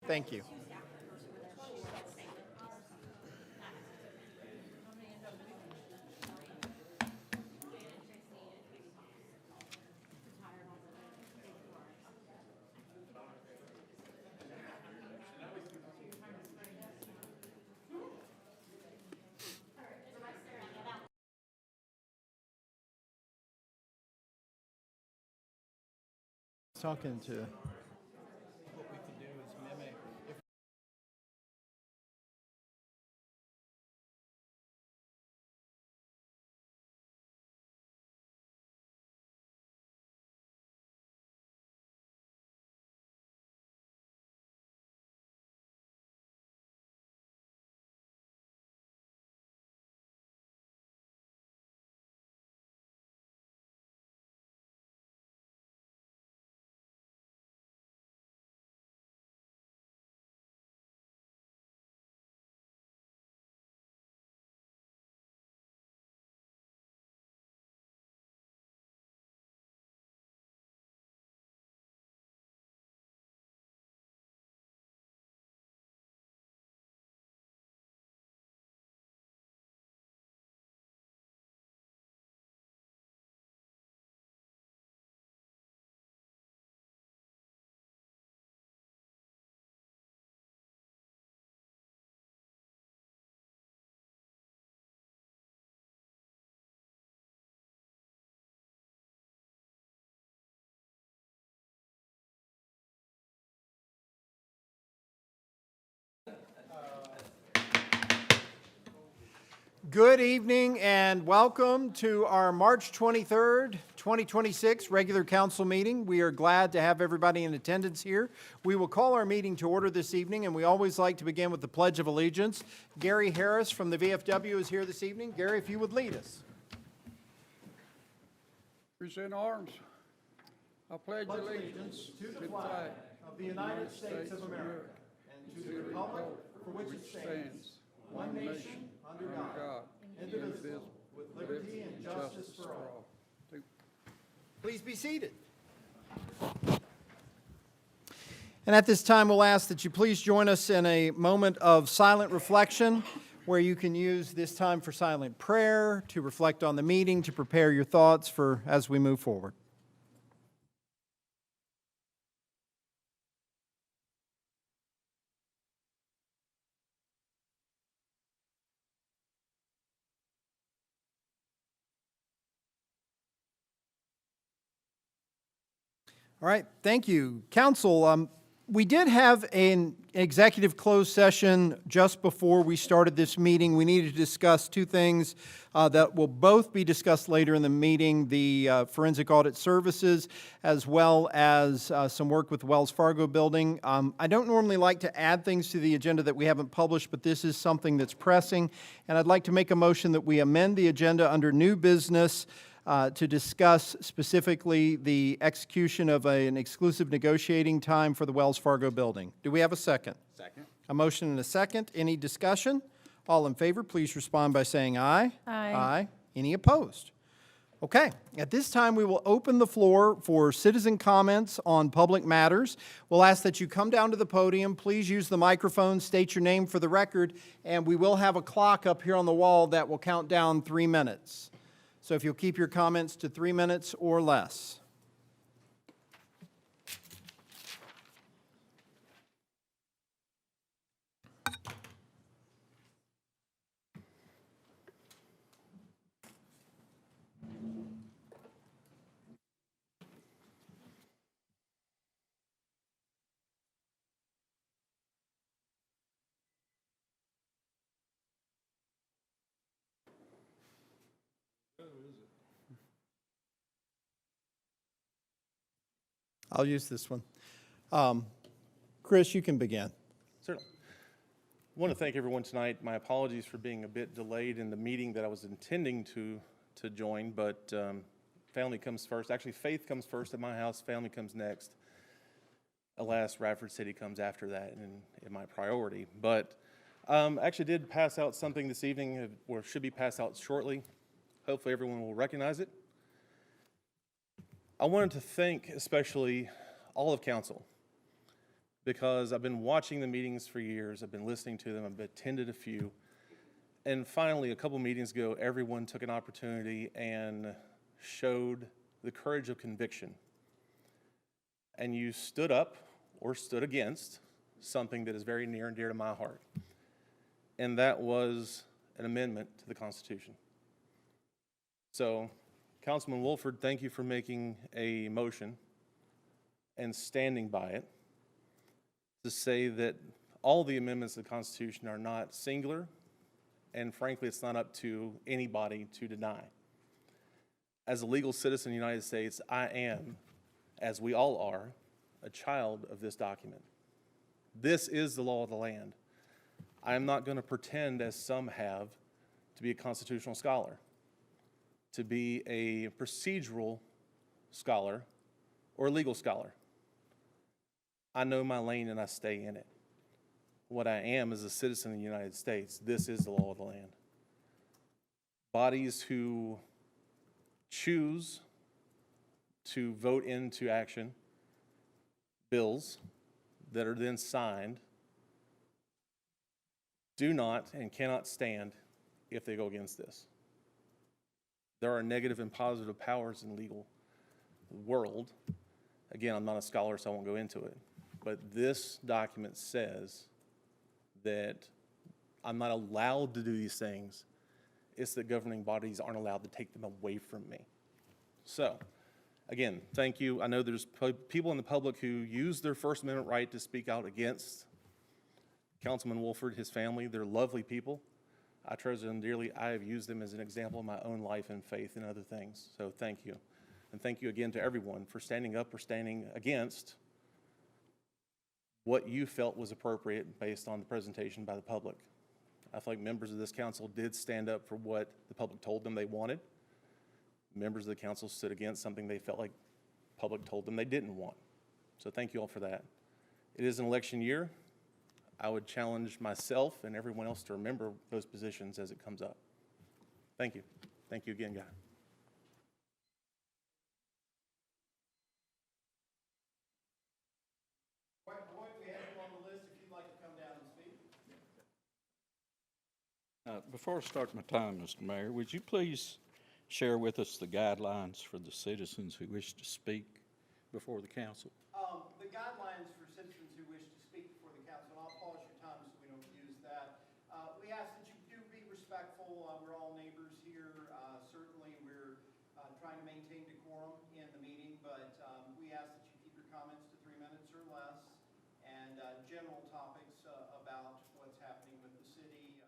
Thank you. Talking to. What we can do is mimic. Good evening and welcome to our March 23rd, 2026 regular council meeting. We are glad to have everybody in attendance here. We will call our meeting to order this evening, and we always like to begin with the Pledge of Allegiance. Gary Harris from the VFW is here this evening. Gary, if you would lead us. Present arms. I pledge allegiance to the flag of the United States of America and to the republic for which it stands, one nation, under God, indivisible, with liberty and justice for all. Please be seated. And at this time, we'll ask that you please join us in a moment of silent reflection where you can use this time for silent prayer, to reflect on the meeting, to prepare your thoughts for as we move forward. All right, thank you. Council, we did have an executive closed session just before we started this meeting. We needed to discuss two things that will both be discussed later in the meeting, the forensic audit services, as well as some work with Wells Fargo building. I don't normally like to add things to the agenda that we haven't published, but this is something that's pressing, and I'd like to make a motion that we amend the agenda under new business to discuss specifically the execution of an exclusive negotiating time for the Wells Fargo building. Do we have a second? Second. A motion and a second. Any discussion? All in favor, please respond by saying aye. Aye. Aye. Any opposed? Okay. At this time, we will open the floor for citizen comments on public matters. We'll ask that you come down to the podium. Please use the microphone, state your name for the record, and we will have a clock up here on the wall that will count down 3 minutes. So if you'll keep your comments to 3 minutes or less. I'll use this one. Chris, you can begin. Certainly. I want to thank everyone tonight. My apologies for being a bit delayed in the meeting that I was intending to join, but family comes first. Actually, faith comes first at my house. Family comes next. Alas, Radford City comes after that in my priority. But actually did pass out something this evening, or should be passed out shortly. Hopefully everyone will recognize it. I wanted to thank especially all of council, because I've been watching the meetings for years. I've been listening to them. I've attended a few. And finally, a couple meetings ago, everyone took an opportunity and showed the courage of conviction. And you stood up or stood against something that is very near and dear to my heart. And that was an amendment to the Constitution. So, Councilman Wolford, thank you for making a motion and standing by it to say that all the amendments to the Constitution are not singular, and frankly, it's not up to anybody to deny. As a legal citizen of the United States, I am, as we all are, a child of this document. This is the law of the land. I am not going to pretend, as some have, to be a constitutional scholar, to be a procedural scholar or a legal scholar. I know my lane and I stay in it. What I am is a citizen of the United States. This is the law of the land. Bodies who choose to vote into action bills that are then signed do not and cannot stand if they go against this. There are negative and positive powers in the legal world. Again, I'm not a scholar, so I won't go into it. But this document says that I'm not allowed to do these things. It's that governing bodies aren't allowed to take them away from me. So, again, thank you. I know there's people in the public who use their First Amendment right to speak out against Councilman Wolford, his family. They're lovely people. I treasure them dearly. I have used them as an example in my own life and faith and other things. So thank you. And thank you again to everyone for standing up or standing against what you felt was appropriate based on the presentation by the public. I feel like members of this council did stand up for what the public told them they wanted. Members of the council stood against something they felt like the public told them they didn't want. So thank you all for that. It is an election year. I would challenge myself and everyone else to remember those positions as it comes up. Thank you. Thank you again, guys. Boyd, we have you on the list if you'd like to come down and speak. Before I start my time, Mr. Mayor, would you please share with us the guidelines for the citizens who wish to speak before the council? The guidelines for citizens who wish to speak before the council, and I'll pause your time so we don't use that. We ask that you do be respectful. We're all neighbors here. Certainly, we're trying to maintain decorum in the meeting, but we ask that you keep your comments to 3 minutes or less, and general topics about what's happening with the city.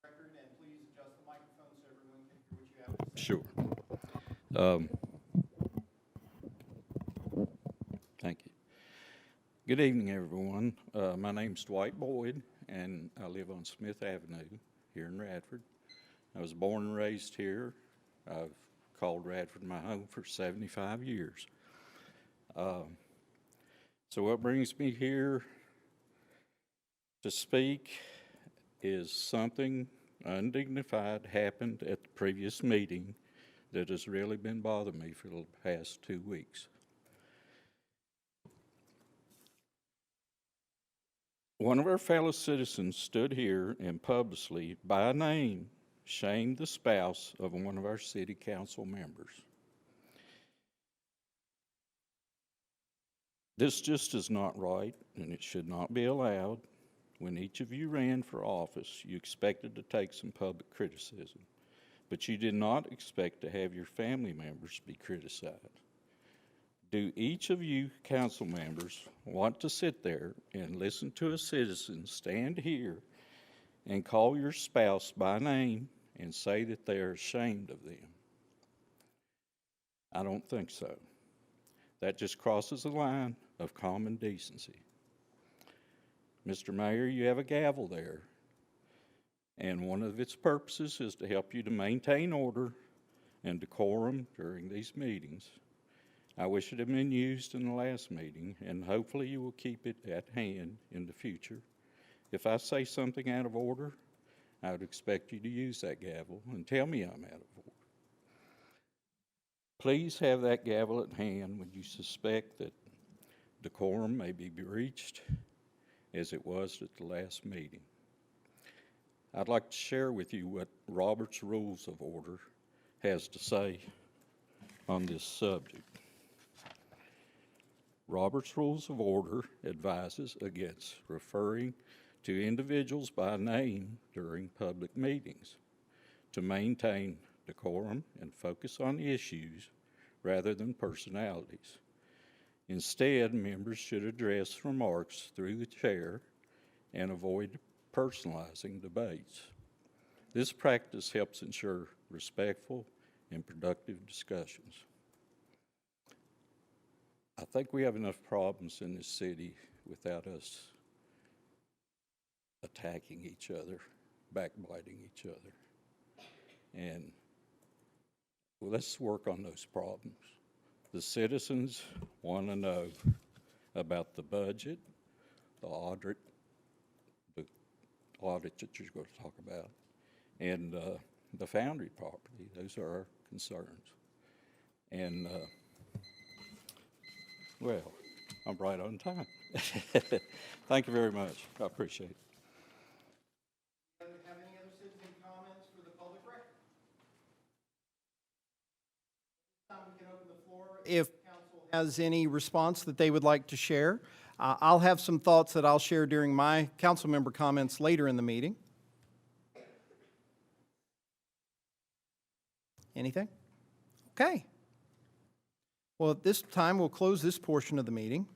Record, and please adjust the microphone so everyone can hear what you have to say. Sure. Thank you. Good evening, everyone. My name's Dwight Boyd, and I live on Smith Avenue here in Radford. I was born and raised here. I've called Radford my home for 75 years. So what brings me here to speak is something undignified happened at the previous meeting that has really been bothering me for the past 2 weeks. One of our fellow citizens stood here and publicly, by name, shamed the spouse of one of our city council members. This just is not right, and it should not be allowed. When each of you ran for office, you expected to take some public criticism, but you did not expect to have your family members be criticized. Do each of you council members want to sit there and listen to a citizen stand here and call your spouse by name and say that they are ashamed of them? I don't think so. That just crosses the line of common decency. Mr. Mayor, you have a gavel there, and one of its purposes is to help you to maintain order and decorum during these meetings. I wish it had been used in the last meeting, and hopefully you will keep it at hand in the future. If I say something out of order, I would expect you to use that gavel and tell me I'm out of order. Please have that gavel at hand when you suspect that decorum may be breached as it was at the last meeting. I'd like to share with you what Robert's Rules of Order has to say on this subject. Robert's Rules of Order advises against referring to individuals by name during public meetings to maintain decorum and focus on issues rather than personalities. Instead, members should address remarks through the chair and avoid personalizing debates. This practice helps ensure respectful and productive discussions. I think we have enough problems in this city without us attacking each other, backbiting each other. And let's work on those problems. The citizens want to know about the budget, the audit that you're going to talk about, and the foundry property. Those are our concerns. And, well, I'm right on time. Thank you very much. I appreciate it. Have any other citizen comments for the public record? Now we can open the floor if council has any response that they would like to share. I'll have some thoughts that I'll share during my council member comments later in the meeting. Anything? Okay. Well, at this time, we'll close this portion of the meeting.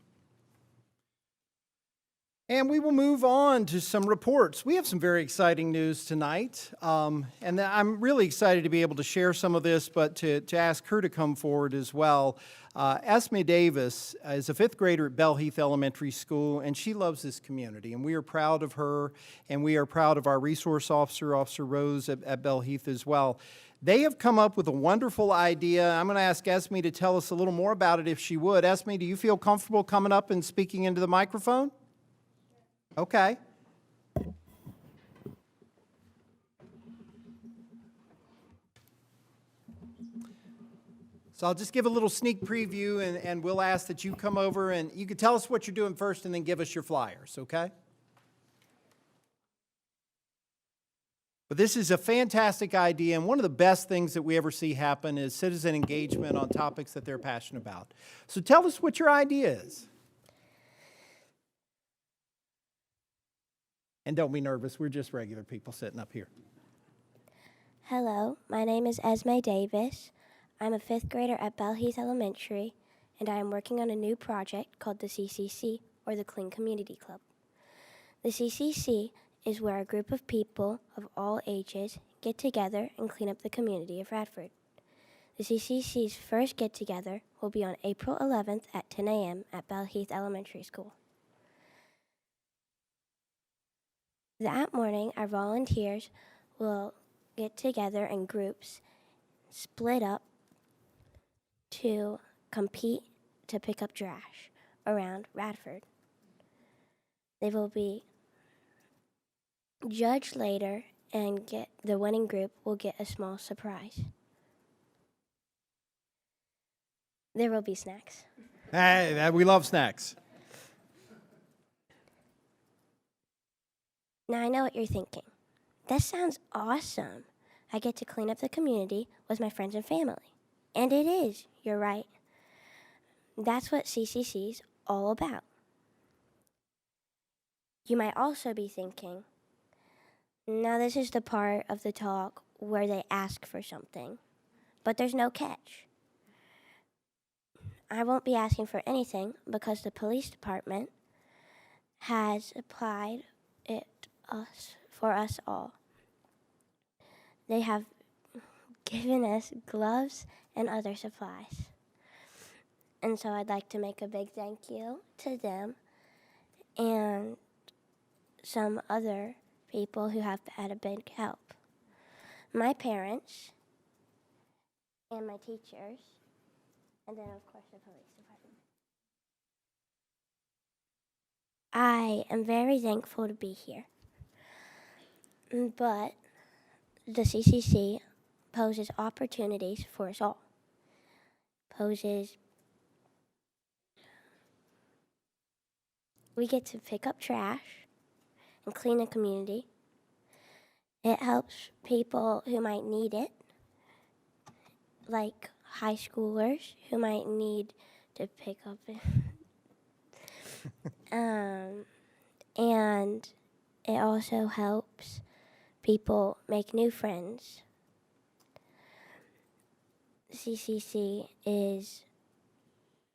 And we will move on to some reports. We have some very exciting news tonight, and I'm really excited to be able to share some of this, but to ask her to come forward as well. Esme Davis is a fifth grader at Bell Heath Elementary School, and she loves this community, and we are proud of her, and we are proud of our resource officer, Officer Rose at Bell Heath as well. They have come up with a wonderful idea. I'm going to ask Esme to tell us a little more about it if she would. Esme, do you feel comfortable coming up and speaking into the microphone? Okay. So I'll just give a little sneak preview, and we'll ask that you come over and you can tell us what you're doing first and then give us your flyers, okay? But this is a fantastic idea, and one of the best things that we ever see happen is citizen engagement on topics that they're passionate about. So tell us what your idea is. And don't be nervous, we're just regular people sitting up here. Hello, my name is Esme Davis. I'm a fifth grader at Bell Heath Elementary, and I am working on a new project called the CCC, or the Clean Community Club. The CCC is where a group of people of all ages get together and clean up the community of Radford. The CCC's first get-together will be on April 11th at 10 a.m. at Bell Heath Elementary School. That morning, our volunteers will get together in groups, split up to compete to pick up trash around Radford. They will be judged later, and the winning group will get a small surprise. There will be snacks. Hey, we love snacks. Now I know what you're thinking. That sounds awesome. I get to clean up the community with my friends and family. And it is, you're right. That's what CCC's all about. You might also be thinking, now this is the part of the talk where they ask for something, but there's no catch. I won't be asking for anything because the police department has applied it for us all. They have given us gloves and other supplies. And so I'd like to make a big thank you to them and some other people who have had a big help. My parents and my teachers, and then of course the police department. I am very thankful to be here. But the CCC poses opportunities for us all. Poses We get to pick up trash and clean the community. It helps people who might need it, like high schoolers who might need to pick up it. And it also helps people make new friends. CCC is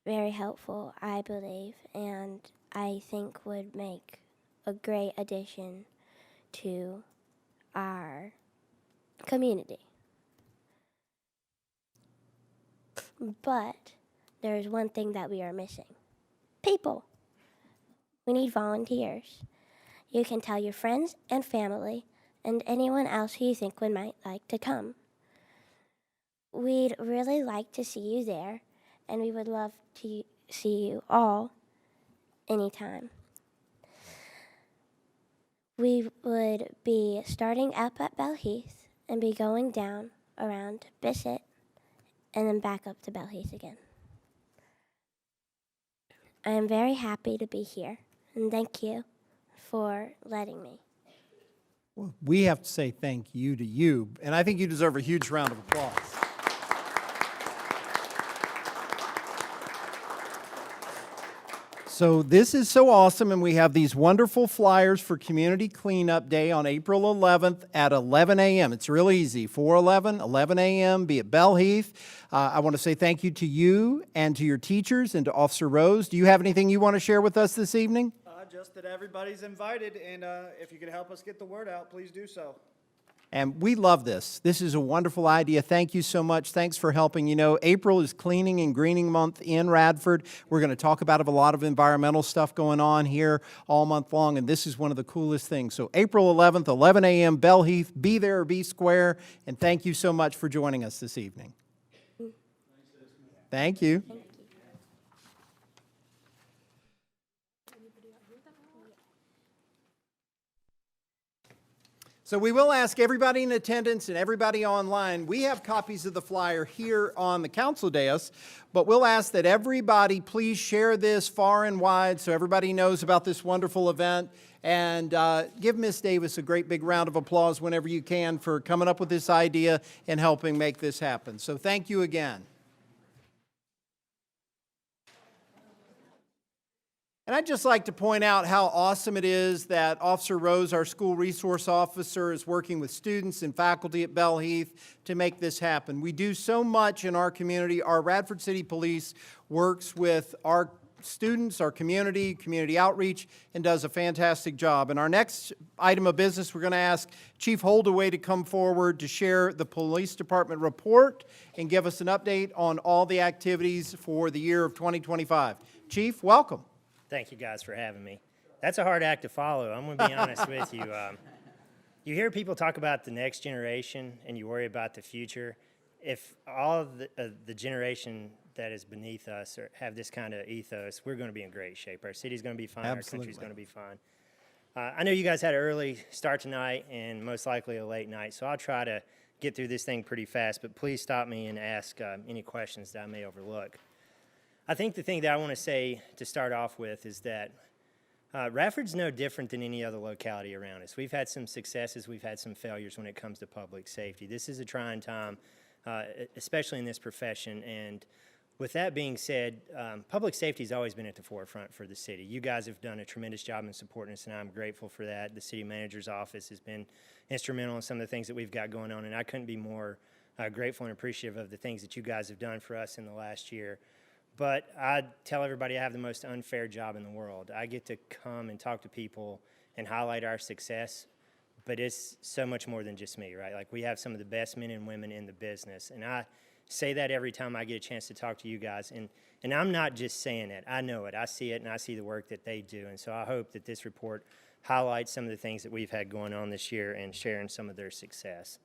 very helpful, I believe, and I think would make a great addition to our community. But there's one thing that we are missing. People. We need volunteers. You can tell your friends and family and anyone else who you think might like to come. We'd really like to see you there, and we would love to see you all anytime. We would be starting up at Bell Heath and be going down around Bissett and then back up to Bell Heath again. I am very happy to be here, and thank you for letting me. Well, we have to say thank you to you, and I think you deserve a huge round of applause. So this is so awesome, and we have these wonderful flyers for Community Cleanup Day on April 11th at 11 a.m. It's real easy, 4/11, 11 a.m., be at Bell Heath. I want to say thank you to you and to your teachers and to Officer Rose. Do you have anything you want to share with us this evening? Just that everybody's invited, and if you could help us get the word out, please do so. And we love this. This is a wonderful idea. Thank you so much. Thanks for helping. You know, April is Cleaning and Greening Month in Radford. We're going to talk about a lot of environmental stuff going on here all month long, and this is one of the coolest things. So April 11th, 11 a.m., Bell Heath. Be there or be square. And thank you so much for joining us this evening. Thank you. So we will ask everybody in attendance and everybody online, we have copies of the flyer here on the council dais, but we'll ask that everybody please share this far and wide so everybody knows about this wonderful event. And give Miss Davis a great big round of applause whenever you can for coming up with this idea and helping make this happen. So thank you again. And I'd just like to point out how awesome it is that Officer Rose, our school resource officer, is working with students and faculty at Bell Heath to make this happen. We do so much in our community. Our Radford City Police works with our students, our community outreach, and does a fantastic job. And our next item of business, we're going to ask Chief Holdaway to come forward to share the police department report and give us an update on all the activities for the year of 2025. Chief, welcome. Thank you guys for having me. That's a hard act to follow. I'm going to be honest with you. You hear people talk about the next generation and you worry about the future. If all of the generation that is beneath us have this kind of ethos, we're going to be in great shape. Our city's going to be fine. Absolutely. Our country's going to be fine. I know you guys had an early start tonight and most likely a late night, so I'll try to get through this thing pretty fast, but please stop me and ask any questions that I may overlook. I think the thing that I want to say to start off with is that Radford's no different than any other locality around us. We've had some successes, we've had some failures when it comes to public safety. This is a trying time, especially in this profession, and with that being said, public safety has always been at the forefront for the city. You guys have done a tremendous job in supporting us, and I'm grateful for that. The city manager's office has been instrumental in some of the things that we've got going on, and I couldn't be more grateful and appreciative of the things that you guys have done for us in the last year. But I tell everybody I have the most unfair job in the world. I get to come and talk to people and highlight our success, but it's so much more than just me, right? Like, we have some of the best men and women in the business, and I say that every time I get a chance to talk to you guys, and I'm not just saying it. I know it. I see it, and I see the work that they do, and so I hope that this report highlights some of the things that we've had going on this year and sharing some of their success.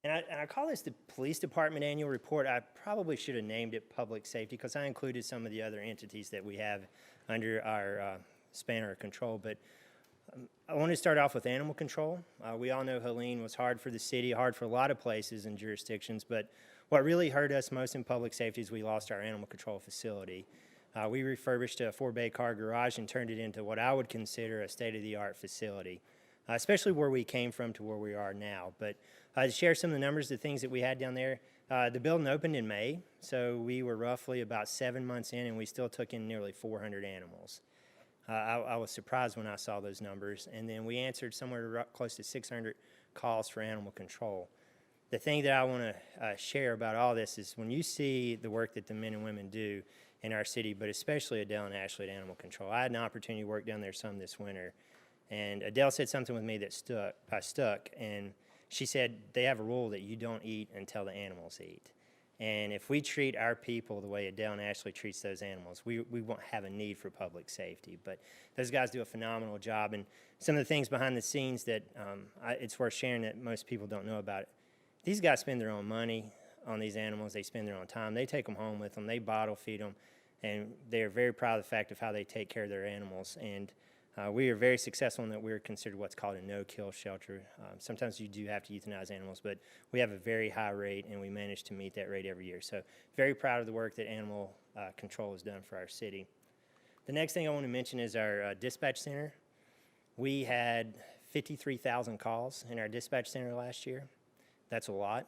And I call this the Police Department Annual Report. I probably should have named it Public Safety because I included some of the other entities that we have under our span of control. But I want to start off with animal control. We all know Helene was hard for the city, hard for a lot of places and jurisdictions, but what really hurt us most in public safety is we lost our animal control facility. We refurbished a 4-bay car garage and turned it into what I would consider a state-of-the-art facility, especially where we came from to where we are now. But to share some of the numbers, the things that we had down there, the building opened in May, so we were roughly about 7 months in, and we still took in nearly 400 animals. I was surprised when I saw those numbers, and then we answered somewhere close to 600 calls for animal control. The thing that I want to share about all this is when you see the work that the men and women do in our city, but especially Adele and Ashley at Animal Control. I had an opportunity to work down there some this winter, and Adele said something with me that stuck, and she said they have a rule that you don't eat until the animals eat. And if we treat our people the way Adele and Ashley treats those animals, we won't have a need for public safety. But those guys do a phenomenal job. And some of the things behind the scenes that it's worth sharing that most people don't know about it. These guys spend their own money on these animals. They spend their own time. They take them home with them. They bottle feed them. And they are very proud of the fact of how they take care of their animals. And we are very successful in that we're considered what's called a no-kill shelter. Sometimes you do have to euthanize animals, but we have a very high rate, and we manage to meet that rate every year. So very proud of the work that Animal Control has done for our city. The next thing I want to mention is our dispatch center. We had 53,000 calls in our dispatch center last year. That's a lot.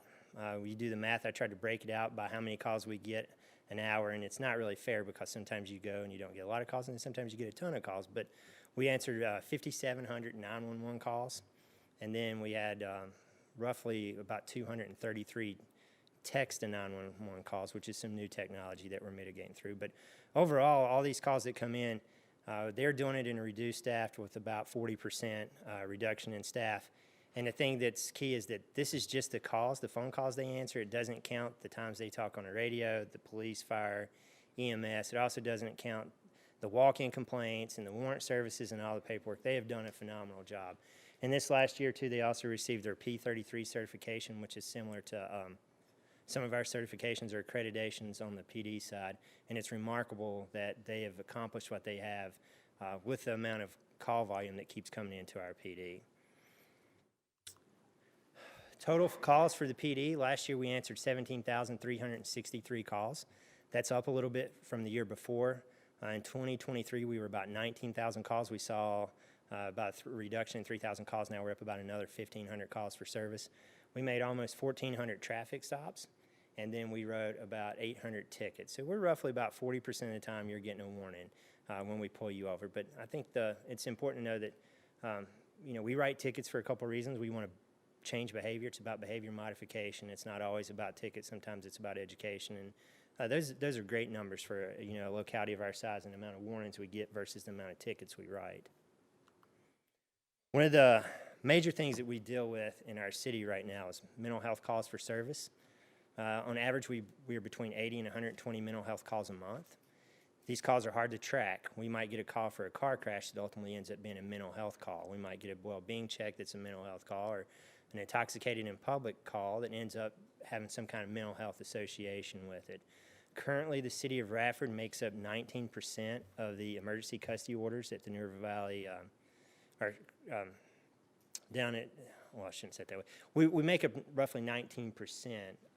You do the math. I tried to break it out by how many calls we get an hour, and it's not really fair because sometimes you go and you don't get a lot of calls, and sometimes you get a ton of calls. But we answered 5,700 911 calls, and then we had roughly about 233 text to 911 calls, which is some new technology that we're mitigating through. But overall, all these calls that come in, they're doing it in a reduced staff with about 40% reduction in staff. And the thing that's key is that this is just the calls, the phone calls they answer. It doesn't count the times they talk on the radio, the police, fire, EMS. It also doesn't count the walk-in complaints and the warrant services and all the paperwork. They have done a phenomenal job. And this last year, too, they also received their P33 certification, which is similar to some of our certifications or accreditations on the PD side. And it's remarkable that they have accomplished what they have with the amount of call volume that keeps coming into our PD. Total calls for the PD, last year we answered 17,363 calls. That's up a little bit from the year before. In 2023, we were about 19,000 calls. We saw about a reduction in 3,000 calls. Now we're up about another 1,500 calls for service. We made almost 1,400 traffic stops, and then we wrote about 800 tickets. So we're roughly about 40% of the time you're getting a warning when we pull you over. But I think it's important to know that we write tickets for a couple reasons. We want to change behavior. It's about behavior modification. It's not always about tickets. Sometimes it's about education. And those are great numbers for a locality of our size and the amount of warnings we get versus the amount of tickets we write. One of the major things that we deal with in our city right now is mental health calls for service. On average, we are between 80 and 120 mental health calls a month. These calls are hard to track. We might get a call for a car crash that ultimately ends up being a mental health call. We might get a well-being check that's a mental health call, or an intoxicated in public call that ends up having some kind of mental health association with it. Currently, the city of Radford makes up 19% of the emergency custody orders at the New River Valley, down at, well, I shouldn't say it that way. We make up roughly 19%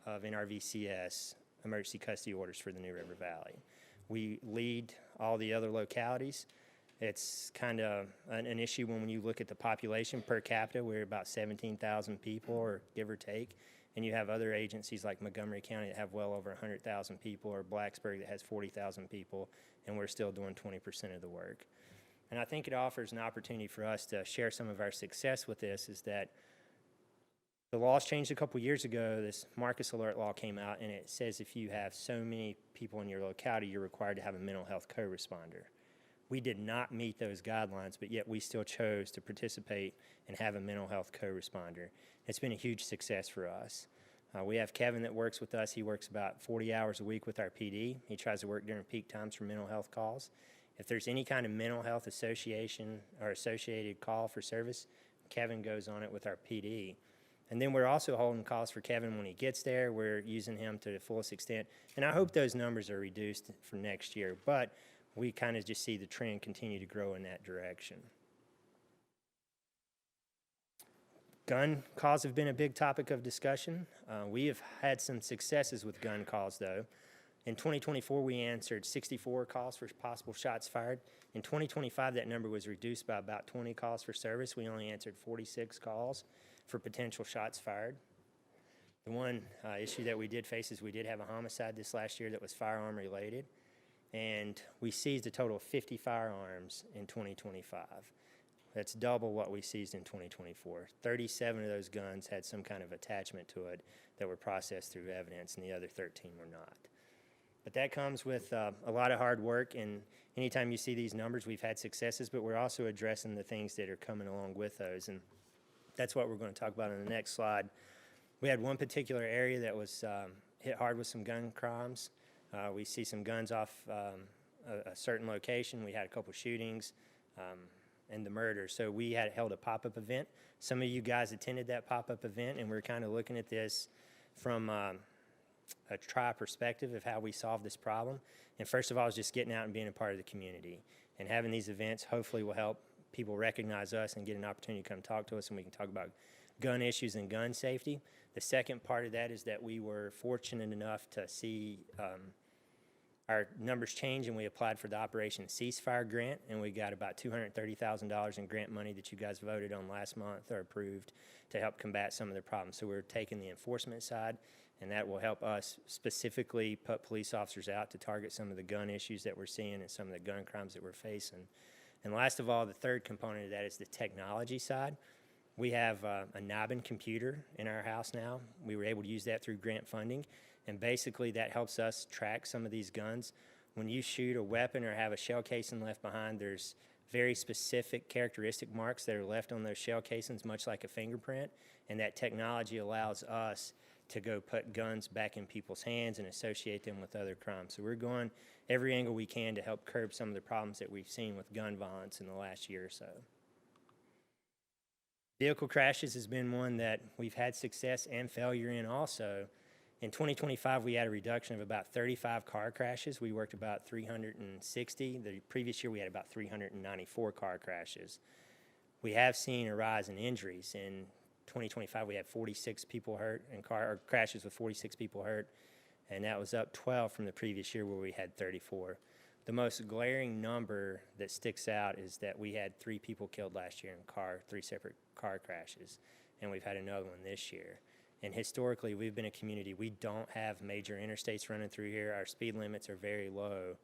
of NRVCS emergency custody orders for the New River Valley. We lead all the other localities. It's kind of an issue when you look at the population per capita. We're about 17,000 people, or give or take. And you have other agencies like Montgomery County that have well over 100,000 people, or Blacksburg that has 40,000 people, and we're still doing 20% of the work. And I think it offers an opportunity for us to share some of our success with this, is that the laws changed a couple years ago. This Marcus Alert law came out, and it says if you have so many people in your locality, you're required to have a mental health co-responder. We did not meet those guidelines, but yet we still chose to participate and have a mental health co-responder. It's been a huge success for us. We have Kevin that works with us. He works about 40 hours a week with our PD. He tries to work during peak times for mental health calls. If there's any kind of mental health association or associated call for service, Kevin goes on it with our PD. And then we're also holding calls for Kevin when he gets there. We're using him to the fullest extent. And I hope those numbers are reduced for next year. But we kind of just see the trend continue to grow in that direction. Gun calls have been a big topic of discussion. We have had some successes with gun calls, though. In 2024, we answered 64 calls for possible shots fired. In 2025, that number was reduced by about 20 calls for service. We only answered 46 calls for potential shots fired. The one issue that we did face is we did have a homicide this last year that was firearm related, and we seized a total of 50 firearms in 2025. That's double what we seized in 2024. 37 of those guns had some kind of attachment to it that were processed through evidence, and the other 13 were not. But that comes with a lot of hard work, and anytime you see these numbers, we've had successes, but we're also addressing the things that are coming along with those, and that's what we're going to talk about on the next slide. We had one particular area that was hit hard with some gun crimes. We see some guns off a certain location. We had a couple shootings and the murder. So we had held a pop-up event. Some of you guys attended that pop-up event, and we're kind of looking at this from a tri perspective of how we solve this problem. And first of all, is just getting out and being a part of the community. And having these events hopefully will help people recognize us and get an opportunity to come talk to us, and we can talk about gun issues and gun safety. The second part of that is that we were fortunate enough to see our numbers change, and we applied for the Operation Ceasefire grant, and we got about $230,000 in grant money that you guys voted on last month or approved to help combat some of the problems. So we're taking the enforcement side, and that will help us specifically put police officers out to target some of the gun issues that we're seeing and some of the gun crimes that we're facing. And last of all, the third component of that is the technology side. We have a Nibin computer in our house now. We were able to use that through grant funding, and basically that helps us track some of these guns. When you shoot a weapon or have a shell casing left behind, there's very specific characteristic marks that are left on those shell casings, much like a fingerprint, and that technology allows us to go put guns back in people's hands and associate them with other crimes. So we're going every angle we can to help curb some of the problems that we've seen with gun violence in the last year or so. Vehicle crashes has been one that we've had success and failure in also. In 2025, we had a reduction of about 35 car crashes. We worked about 360. The previous year, we had about 394 car crashes. We have seen a rise in injuries. In 2025, we had 46 people hurt in car crashes with 46 people hurt, and that was up 12 from the previous year where we had 34. The most glaring number that sticks out is that we had 3 people killed last year in 3 separate car crashes, and we've had another one this year. And historically, we've been a community. We don't have major interstates running through here. Our speed limits are very low,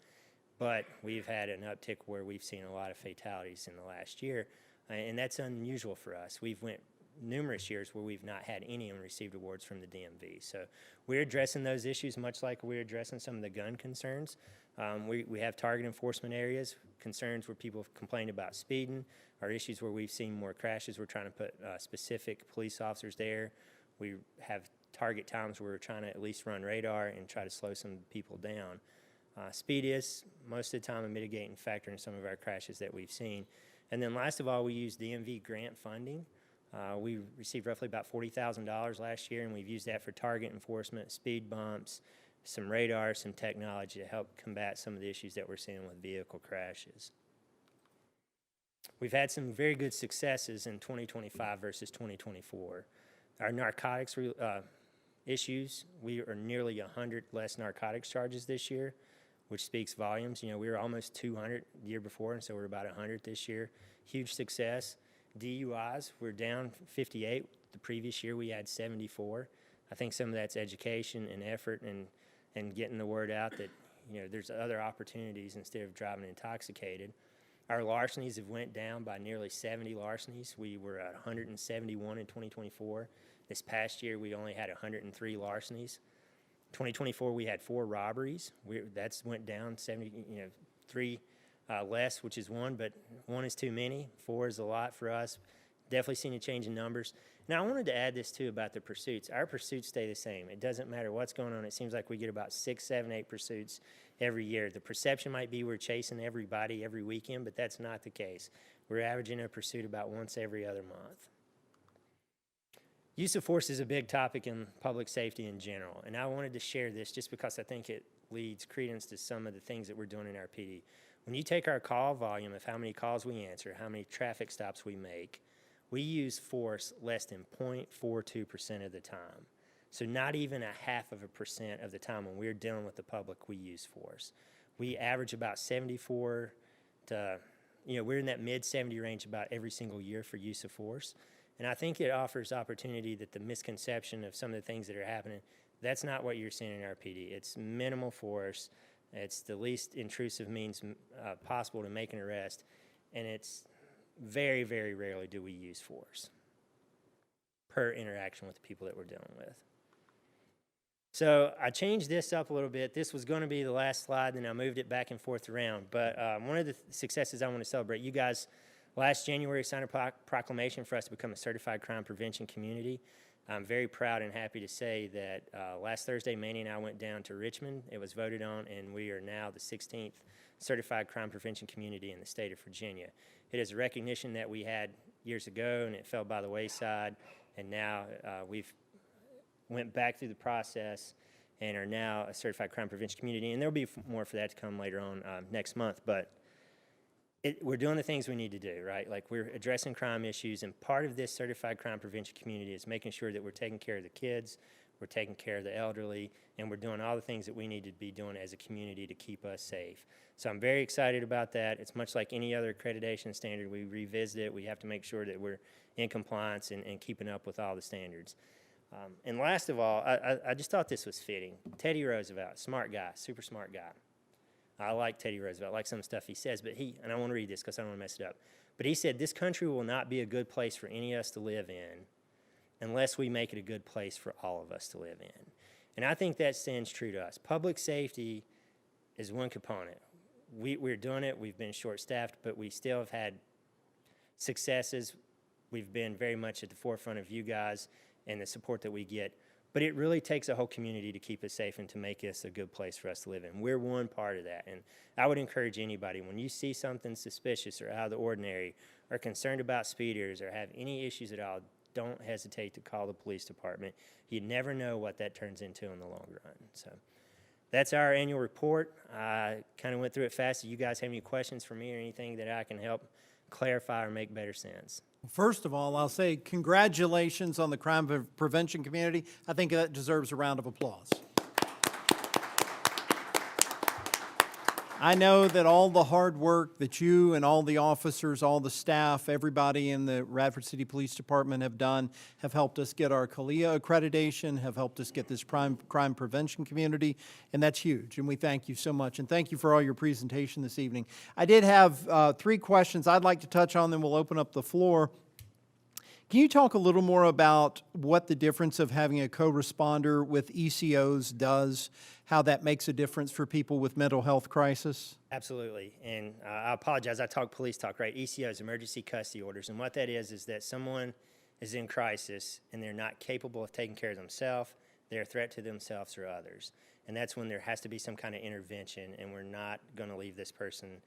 but we've had an uptick where we've seen a lot of fatalities in the last year, and that's unusual for us. We've went numerous years where we've not had any and received awards from the DMV. So we're addressing those issues much like we're addressing some of the gun concerns. We have target enforcement areas, concerns where people have complained about speeding, or issues where we've seen more crashes. We're trying to put specific police officers there. We have target times where we're trying to at least run radar and try to slow some people down. Speed is most of the time a mitigating factor in some of our crashes that we've seen. And then last of all, we use DMV grant funding. We received roughly about $40,000 last year, and we've used that for target enforcement, speed bumps, some radar, some technology to help combat some of the issues that we're seeing with vehicle crashes. We've had some very good successes in 2025 versus 2024. Our narcotics issues, we are nearly 100 less narcotics charges this year, which speaks volumes. You know, we were almost 200 the year before, and so we're about 100 this year. Huge success. DUIs, we're down 58. The previous year we had 74. I think some of that's education and effort and getting the word out that, you know, there's other opportunities instead of driving intoxicated. Our larcenies have went down by nearly 70 larcenies. We were at 171 in 2024. This past year we only had 103 larcenies. 2024 we had 4 robberies. That's went down 3 less, which is 1, but 1 is too many. 4 is a lot for us. Definitely seen a change in numbers. Now I wanted to add this too about the pursuits. Our pursuits stay the same. It doesn't matter what's going on. It seems like we get about 6, 7, 8 pursuits every year. The perception might be we're chasing everybody every weekend, but that's not the case. We're averaging a pursuit about once every other month. Use of force is a big topic in public safety in general, and I wanted to share this just because I think it leads credence to some of the things that we're doing in our PD. When you take our call volume of how many calls we answer, how many traffic stops we make, we use force less than 0.42% of the time. So not even 0.5% of the time when we're dealing with the public, we use force. We average about 74 to, we're in that mid-70 range about every single year for use of force. And I think it offers opportunity that the misconception of some of the things that are happening, that's not what you're seeing in our PD. It's minimal force. It's the least intrusive means possible to make an arrest. And it's very, very rarely do we use force per interaction with the people that we're dealing with. So I changed this up a little bit. This was going to be the last slide, and I moved it back and forth around. But one of the successes I want to celebrate, you guys last January signed a proclamation for us to become a certified crime prevention community. I'm very proud and happy to say that last Thursday, Manny and I went down to Richmond. It was voted on, and we are now the 16th certified crime prevention community in the state of Virginia. It is a recognition that we had years ago, and it fell by the wayside, and now we've went back through the process and are now a certified crime prevention community, and there'll be more for that to come later on next month. But we're doing the things we need to do, right? Like, we're addressing crime issues, and part of this certified crime prevention community is making sure that we're taking care of the kids, we're taking care of the elderly, and we're doing all the things that we need to be doing as a community to keep us safe. So I'm very excited about that. It's much like any other accreditation standard. We revisit it. We have to make sure that we're in compliance and keeping up with all the standards. And last of all, I just thought this was fitting. Teddy Roosevelt, smart guy, super smart guy. I like Teddy Roosevelt, I like some stuff he says, but and I want to read this because I don't want to mess it up. But he said, "This country will not be a good place for any of us to live in unless we make it a good place for all of us to live in." And I think that stands true to us. Public safety is one component. We're doing it. We've been short-staffed, but we still have had successes. We've been very much at the forefront of you guys and the support that we get. But it really takes a whole community to keep us safe and to make us a good place for us to live in. We're one part of that. And I would encourage anybody, when you see something suspicious or out of the ordinary, or concerned about speeders, or have any issues at all, don't hesitate to call the police department. You never know what that turns into in the long run. So that's our annual report. I kind of went through it fast. Do you guys have any questions for me or anything that I can help clarify or make better sense? First of all, I'll say congratulations on the crime prevention community. I think that deserves a round of applause. I know that all the hard work that you and all the officers, all the staff, everybody in the Radford City Police Department have done have helped us get our CALEA accreditation, have helped us get this crime prevention community, and that's huge, and we thank you so much, and thank you for all your presentation this evening. I did have 3 questions I'd like to touch on, then we'll open up the floor. Can you talk a little more about what the difference of having a co-responder with ECOs does, how that makes a difference for people with mental health crisis? Absolutely, and I apologize, I talk police talk, right? ECOs, emergency custody orders, and what that is that someone is in crisis and they're not capable of taking care of themselves, they're a threat to themselves or others. And that's when there has to be some kind of intervention, and we're not going to leave this person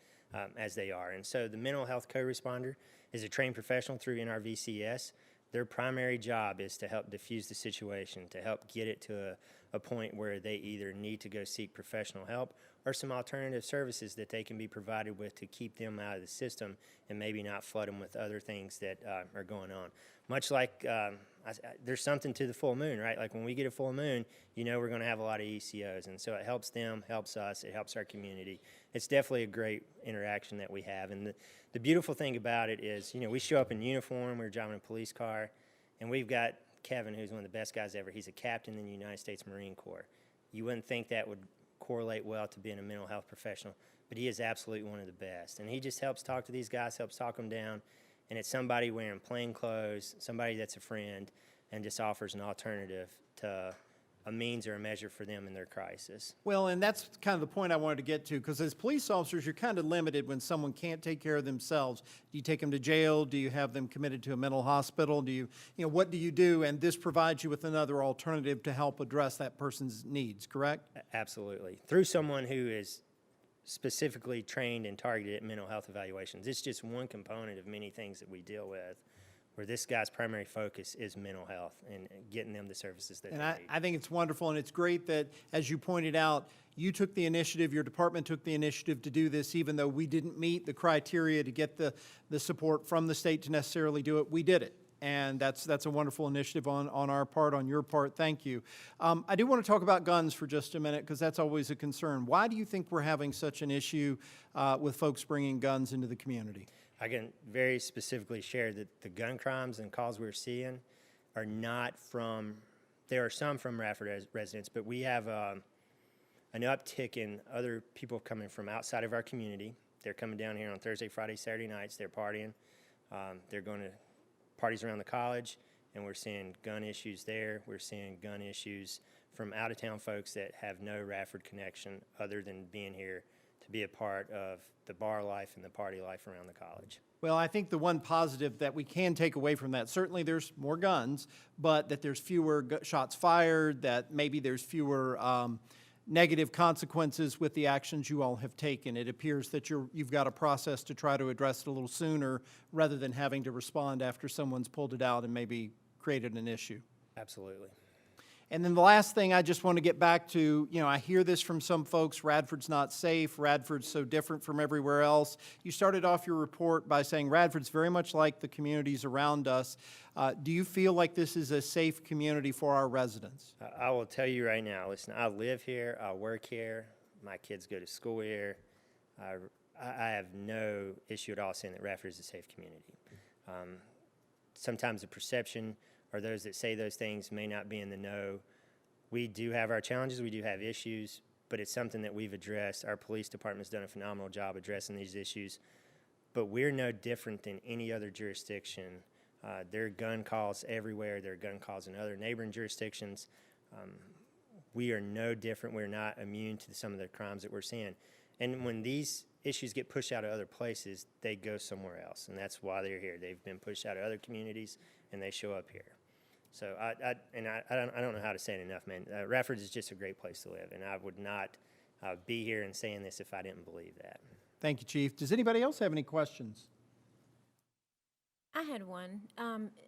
as they are. And so the mental health co-responder is a trained professional through NRVCS. Their primary job is to help diffuse the situation, to help get it to a point where they either need to go seek professional help or some alternative services that they can be provided with to keep them out of the system and maybe not flood them with other things that are going on. Much like there's something to the full moon, right? Like when we get a full moon, you know we're going to have a lot of ECOs, and so it helps them, helps us, it helps our community. It's definitely a great interaction that we have, and the beautiful thing about it is, you know, we show up in uniform, we're driving a police car, and we've got Kevin, who's one of the best guys ever. He's a captain in the United States Marine Corps. You wouldn't think that would correlate well to being a mental health professional, but he is absolutely one of the best. And he just helps talk to these guys, helps talk them down, and it's somebody wearing plain clothes, somebody that's a friend, and just offers an alternative to a means or a measure for them in their crisis. Well, and that's kind of the point I wanted to get to, because as police officers, you're kind of limited when someone can't take care of themselves. Do you take them to jail? Do you have them committed to a mental hospital? Do you what do you do? And this provides you with another alternative to help address that person's needs, correct? Absolutely. Through someone who is specifically trained and targeted at mental health evaluations. It's just one component of many things that we deal with, where this guy's primary focus is mental health and getting them the services that they need. I think it's wonderful, and it's great that, as you pointed out, you took the initiative, your department took the initiative to do this, even though we didn't meet the criteria to get the support from the state to necessarily do it. We did it. And that's a wonderful initiative on our part, on your part. Thank you. I do want to talk about guns for just a minute because that's always a concern. Why do you think we're having such an issue with folks bringing guns into the community? I can very specifically share that the gun crimes and calls we're seeing are not from, there are some from Radford residents, but we have an uptick in other people coming from outside of our community. They're coming down here on Thursday, Friday, Saturday nights. They're partying. They're going to parties around the college, and we're seeing gun issues there. We're seeing gun issues from out-of-town folks that have no Radford connection other than being here to be a part of the bar life and the party life around the college. Well, I think the one positive that we can take away from that, certainly there's more guns, but that there's fewer shots fired, that maybe there's fewer negative consequences with the actions you all have taken. It appears that you've got a process to try to address it a little sooner rather than having to respond after someone's pulled it out and maybe created an issue. Absolutely. And then the last thing I just want to get back to, I hear this from some folks, Radford's not safe, Radford's so different from everywhere else. You started off your report by saying Radford's very much like the communities around us. Do you feel like this is a safe community for our residents? I will tell you right now, listen, I live here, I work here, my kids go to school here. I have no issue at all saying that Radford is a safe community. Sometimes the perception or those that say those things may not be in the know. We do have our challenges, we do have issues, but it's something that we've addressed. Our police department's done a phenomenal job addressing these issues, but we're no different than any other jurisdiction. There are gun calls everywhere. There are gun calls in other neighboring jurisdictions. We are no different. We're not immune to some of the crimes that we're seeing. And when these issues get pushed out of other places, they go somewhere else, and that's why they're here. They've been pushed out of other communities, and they show up here. So I don't know how to say it enough, man. Radford is just a great place to live, and I would not be here and saying this if I didn't believe that. Thank you, Chief. Does anybody else have any questions? I had one.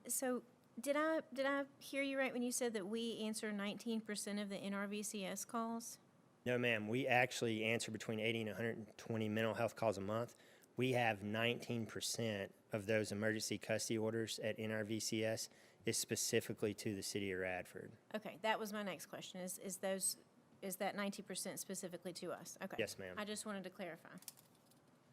So did I hear you right when you said that we answer 19% of the NRVCS calls? No, ma'am. We actually answer between 80 and 120 mental health calls a month. We have 19% of those emergency custody orders at NRVCS is specifically to the city of Radford. Okay, that was my next question. Is that 90% specifically to us? Okay. Yes, ma'am. I just wanted to clarify.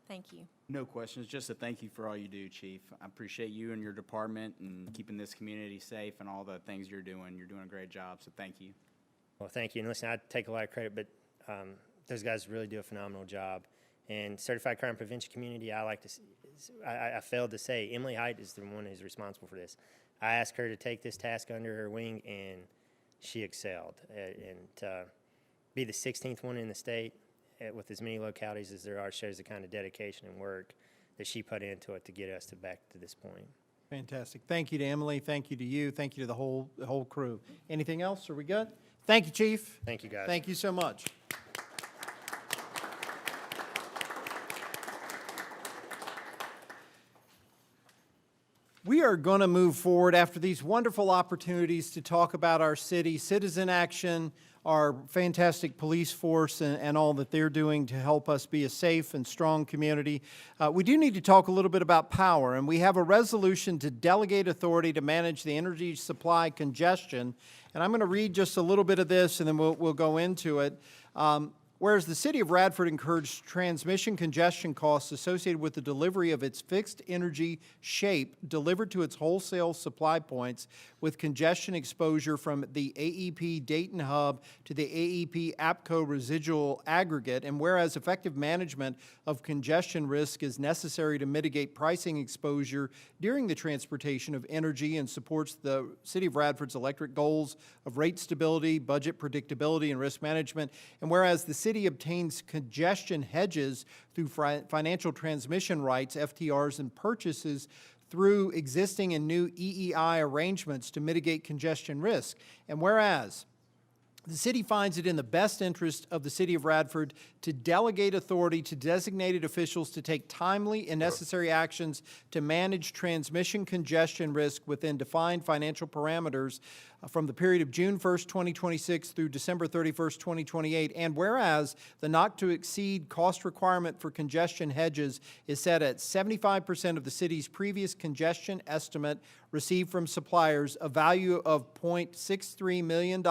Thank you. No questions, just a thank you for all you do, Chief. I appreciate you and your department and keeping this community safe and all the things you're doing. You're doing a great job, so thank you. Well, thank you. And listen, I take a lot of credit, but those guys really do a phenomenal job. And Certified Crime Prevention Community, I failed to say, Emily Height is the one who's responsible for this. I asked her to take this task under her wing, and she excelled. And to be the 16th one in the state with as many localities as there are shows the kind of dedication and work that she put into it to get us back to this point. Fantastic. Thank you to Emily. Thank you to you. Thank you to the whole crew. Anything else? Are we good? Thank you, Chief. Thank you, guys. Thank you so much. We are going to move forward after these wonderful opportunities to talk about our city, citizen action, our fantastic police force, and all that they're doing to help us be a safe and strong community. We do need to talk a little bit about power, and we have a resolution to delegate authority to manage the energy supply congestion. And I'm going to read just a little bit of this, and then we'll go into it. Whereas the city of Radford incurs transmission congestion costs associated with the delivery of its fixed energy shape delivered to its wholesale supply points with congestion exposure from the AEP Dayton hub to the AEP APCO residual aggregate, and whereas effective management of congestion risk is necessary to mitigate pricing exposure during the transportation of energy and supports the city of Radford's electric goals of rate stability, budget predictability, and risk management, and whereas the city obtains congestion hedges through financial transmission rights, FTRs, and purchases through existing and new EEI arrangements to mitigate congestion risk. And whereas The city finds it in the best interest of the city of Radford to delegate authority to designated officials to take timely and necessary actions to manage transmission congestion risk within defined financial parameters from the period of June 1st, 2026 through December 31st, 2028. And whereas the not-to-exceed cost requirement for congestion hedges is set at 75% of the city's previous congestion estimate received from suppliers, a value of $0.63 million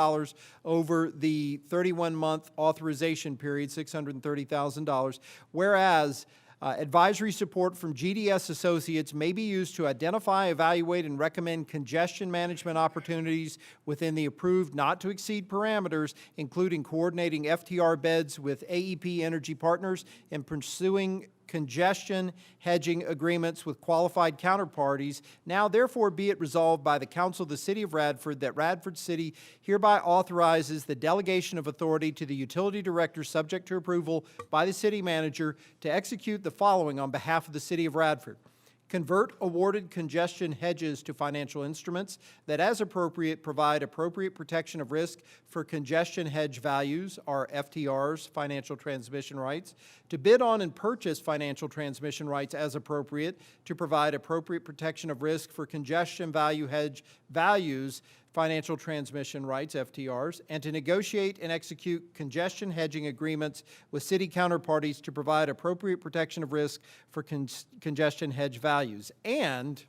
over the 31-month authorization period, $630,000. Whereas advisory support from GDS Associates may be used to identify, evaluate, and recommend congestion management opportunities within the approved not-to-exceed parameters, including coordinating FTR beds with AEP Energy Partners and pursuing congestion hedging agreements with qualified counterparties. Now therefore be it resolved by the Council of the City of Radford that Radford City hereby authorizes the delegation of authority to the utility director, subject to approval by the city manager, to execute the following on behalf of the City of Radford. Convert awarded congestion hedges to financial instruments that, as appropriate, provide appropriate protection of risk for congestion hedge values, or FTRs, financial transmission rights. To bid on and purchase financial transmission rights as appropriate to provide appropriate protection of risk for congestion value hedge values, financial transmission rights, FTRs, and to negotiate and execute congestion hedging agreements with city counterparties to provide appropriate protection of risk for congestion hedge values, and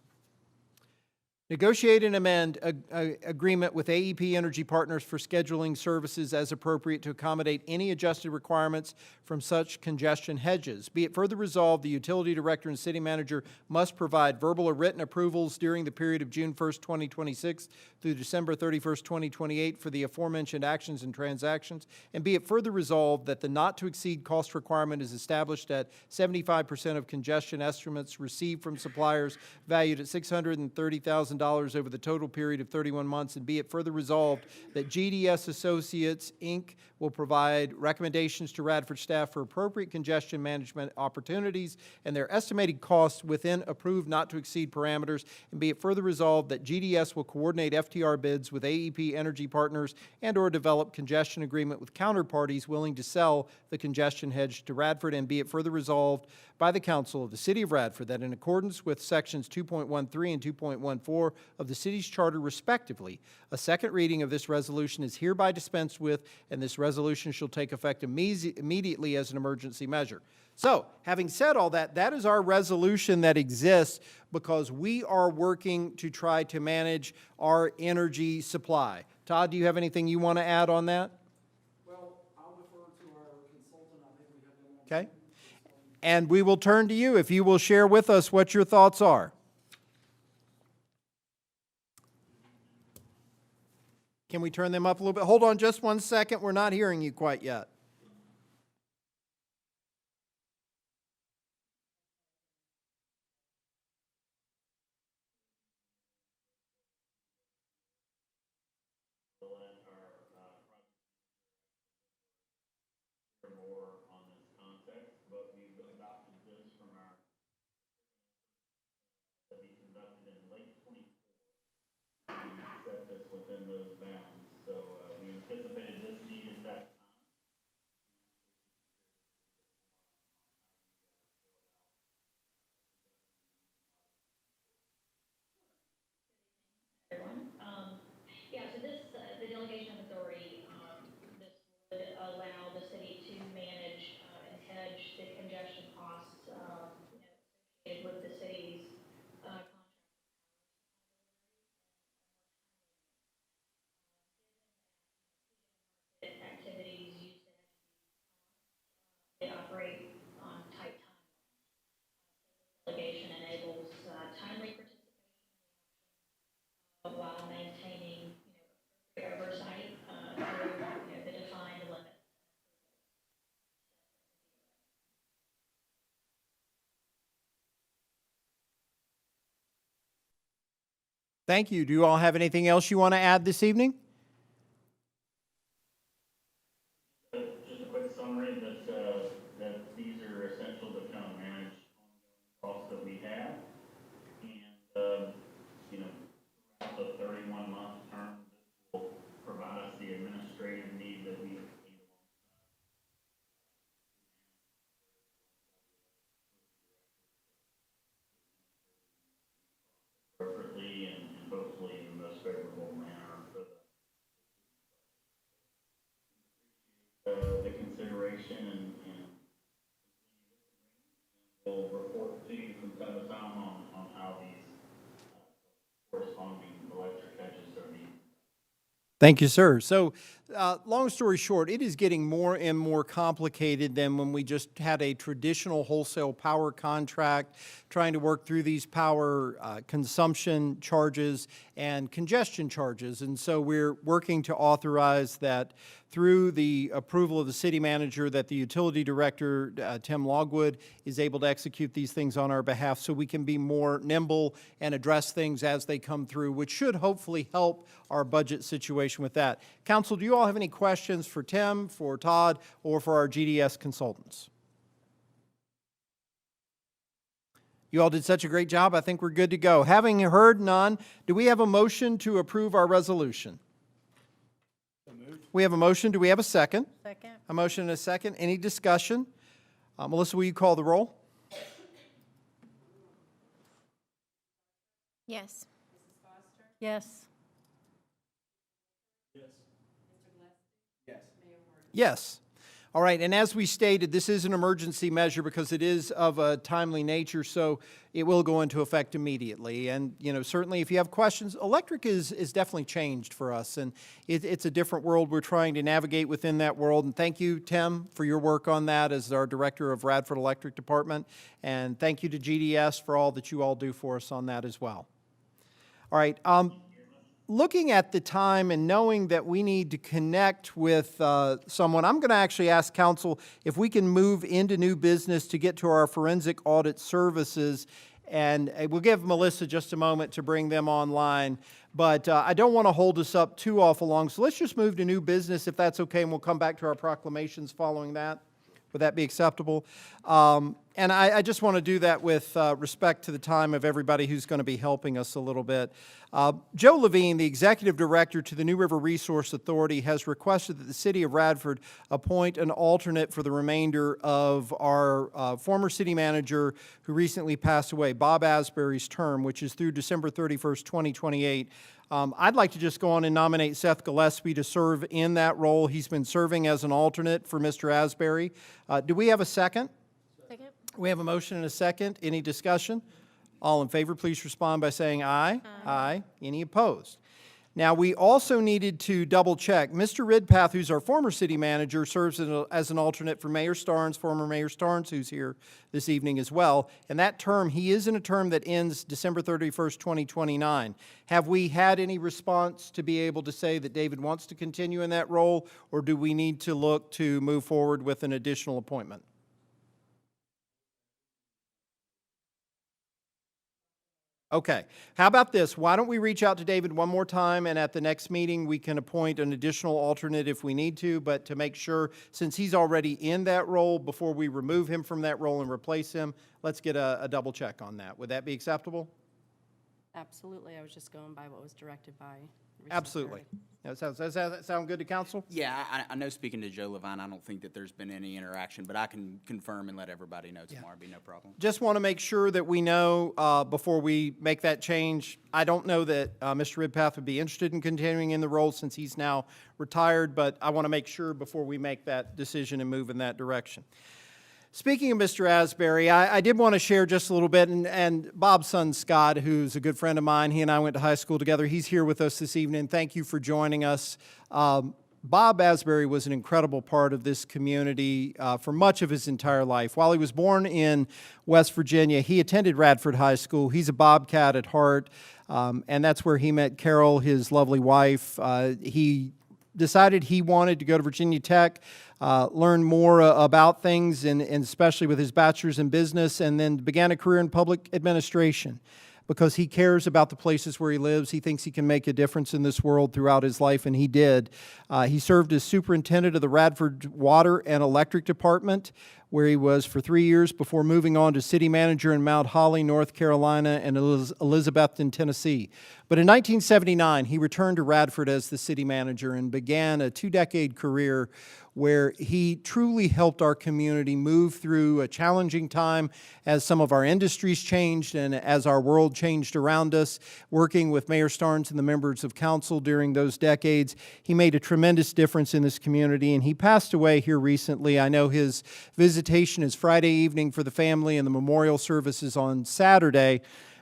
negotiate and amend an agreement with AEP Energy Partners for scheduling services as appropriate to accommodate any adjusted requirements from such congestion hedges. Be it further resolved, the utility director and city manager must provide verbal or written approvals during the period of June 1st, 2026 through December 31st, 2028 for the aforementioned actions and transactions. And be it further resolved that the not-to-exceed cost requirement is established at 75% of congestion estimates received from suppliers valued at $630,000 over the total period of 31 months. And be it further resolved that GDS Associates, Inc. will provide recommendations to Radford staff for appropriate congestion management opportunities and their estimated costs within approved not-to-exceed parameters. And be it further resolved that GDS will coordinate FTR bids with AEP Energy Partners and/or develop congestion agreement with counterparties willing to sell the congestion hedge to Radford. And be it further resolved by the Council of the City of Radford that in accordance with Sections 2.13 and 2.14 of the city's charter respectively, a second reading of this resolution is hereby dispensed with, and this resolution shall take effect immediately as an emergency measure. So, having said all that, that is our resolution that exists because we are working to try to manage our energy supply. Todd, do you have anything you want to add on that? Well, I'll defer to our consultant. I think we have them on. Okay. And we will turn to you if you will share with us what your thoughts are. Can we turn them up a little bit? Hold on just one second. We're not hearing you quite yet. Yeah, so this, the delegation of authority, this would allow the city to manage and hedge the congestion costs, associated with the city's contract activities used to hedge they operate on tight timelines. Delegation enables timely participation while maintaining, oversight through, the defined limits. Thank you. Do you all have anything else you want to add this evening? Just a quick summary that these are essential to kind of manage costs that we have. And, throughout the 31-month term, this will provide us the administrative will report to you from time to time on how these corresponding electric hedges are being. Thank you, sir. So, long story short, it is getting more and more complicated than when we just had a traditional wholesale power contract, trying to work through these power consumption charges and congestion charges. And so we're working to authorize that through the approval of the city manager, that the utility director, Tim Logwood, is able to execute these things on our behalf so we can be more nimble and address things as they come through, which should hopefully help our budget situation with that. Council, do you all have any questions for Tim, for Todd, or for our GDS consultants? You all did such a great job. I think we're good to go. Having heard none, do we have a motion to approve our resolution? We have a motion. Do we have a second? Second. A motion and a second. Any discussion? Melissa, will you call the roll? Yes. Yes. Yes. All right, and as we stated, this is an emergency measure because it is of a timely nature, so it will go into effect immediately. And, you know, certainly if you have questions, electric is definitely changed for us, and it's a different world. We're trying to navigate within that world. And thank you, Tim, for your work on that as our director of Radford Electric Department. And thank you to GDS for all that you all do for us on that as well. All right. Looking at the time and knowing that we need to connect with someone, I'm going to actually ask council if we can move into new business to get to our forensic audit services. And we'll give Melissa just a moment to bring them online. But I don't want to hold us up too awful long. So let's just move to new business if that's okay. And we'll come back to our proclamations following that. Would that be acceptable? And I just want to do that with respect to the time of everybody who's going to be helping us a little bit. Joe Levine, the Executive Director to the New River Resource Authority, has requested that the City of Radford appoint an alternate for the remainder of our former city manager who recently passed away, Bob Asbury's term, which is through December 31st, 2028. I'd like to just go on and nominate Seth Gillespie to serve in that role. He's been serving as an alternate for Mr. Asbury. Do we have a second? Second. We have a motion and a second. Any discussion? All in favor, please respond by saying aye. Aye. Any opposed? Now, we also needed to double check. Mr. Ridpath, who's our former city manager, serves as an alternate for Mayor Starnes, former Mayor Starnes, who's here this evening as well. And that term, he is in a term that ends December 31st, 2029. Have we had any response to be able to say that David wants to continue in that role, or do we need to look to move forward with an additional appointment? Okay, how about this? Why don't we reach out to David one more time, and at the next meeting, we can appoint an additional alternate if we need to, but to make sure, since he's already in that role, before we remove him from that role and replace him, let's get a double check on that. Would that be acceptable? Absolutely. I was just going by what was directed by. Absolutely. Does that sound good to council? Yeah, I know, speaking to Joe Levine, I don't think that there's been any interaction, but I can confirm and let everybody know tomorrow. It'd be no problem. Just want to make sure that we know before we make that change. I don't know that Mr. Ridpath would be interested in continuing in the role since he's now retired, but I want to make sure before we make that decision and move in that direction. Speaking of Mr. Asbury, I did want to share just a little bit, and Bob's son, Scott, who's a good friend of mine, he and I went to high school together. He's here with us this evening. Thank you for joining us. Bob Asbury was an incredible part of this community for much of his entire life. While he was born in West Virginia, he attended Radford High School. He's a Bobcat at heart, and that's where he met Carol, his lovely wife. He decided he wanted to go to Virginia Tech, learn more about things, and especially with his bachelor's in business, and then began a career in public administration because he cares about the places where he lives. He thinks he can make a difference in this world throughout his life, and he did. He served as superintendent of the Radford Water and Electric Department, where he was for 3 years before moving on to city manager in Mount Holly, North Carolina, and Elizabethton, Tennessee. But in 1979, he returned to Radford as the city manager and began a 2-decade career where he truly helped our community move through a challenging time as some of our industries changed and as our world changed around us. Working with Mayor Starnes and the members of council during those decades, he made a tremendous difference in this community, and he passed away here recently. I know his visitation visitation is Friday evening for the family and the memorial service is on Saturday.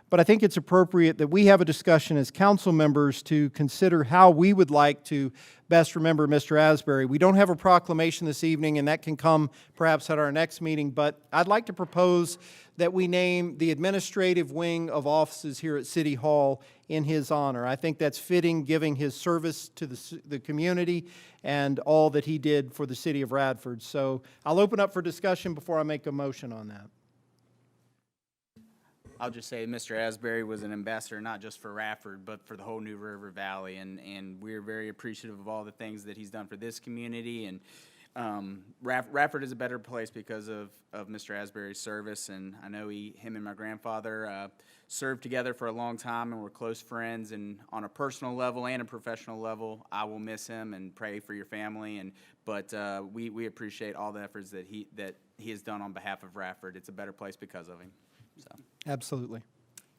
But I think it's appropriate that we have a discussion as council members to consider how we would like to best remember Mr. Asbury. We don't have a proclamation this evening, and that can come perhaps at our next meeting, but I'd like to propose that we name the administrative wing of offices here at City Hall in his honor. I think that's fitting, given his service to the community and all that he did for the city of Radford. So I'll open up for discussion before I make a motion on that. I'll just say Mr. Asbury was an ambassador not just for Radford, but for the whole New River Valley, and we're very appreciative of all the things that he's done for this community. And Radford is a better place because of Mr. Asbury's service, and I know him and my grandfather served together for a long time and were close friends. And on a personal level and a professional level, I will miss him and pray for your family. But we appreciate all the efforts that he has done on behalf of Radford. It's a better place because of him. So. Absolutely.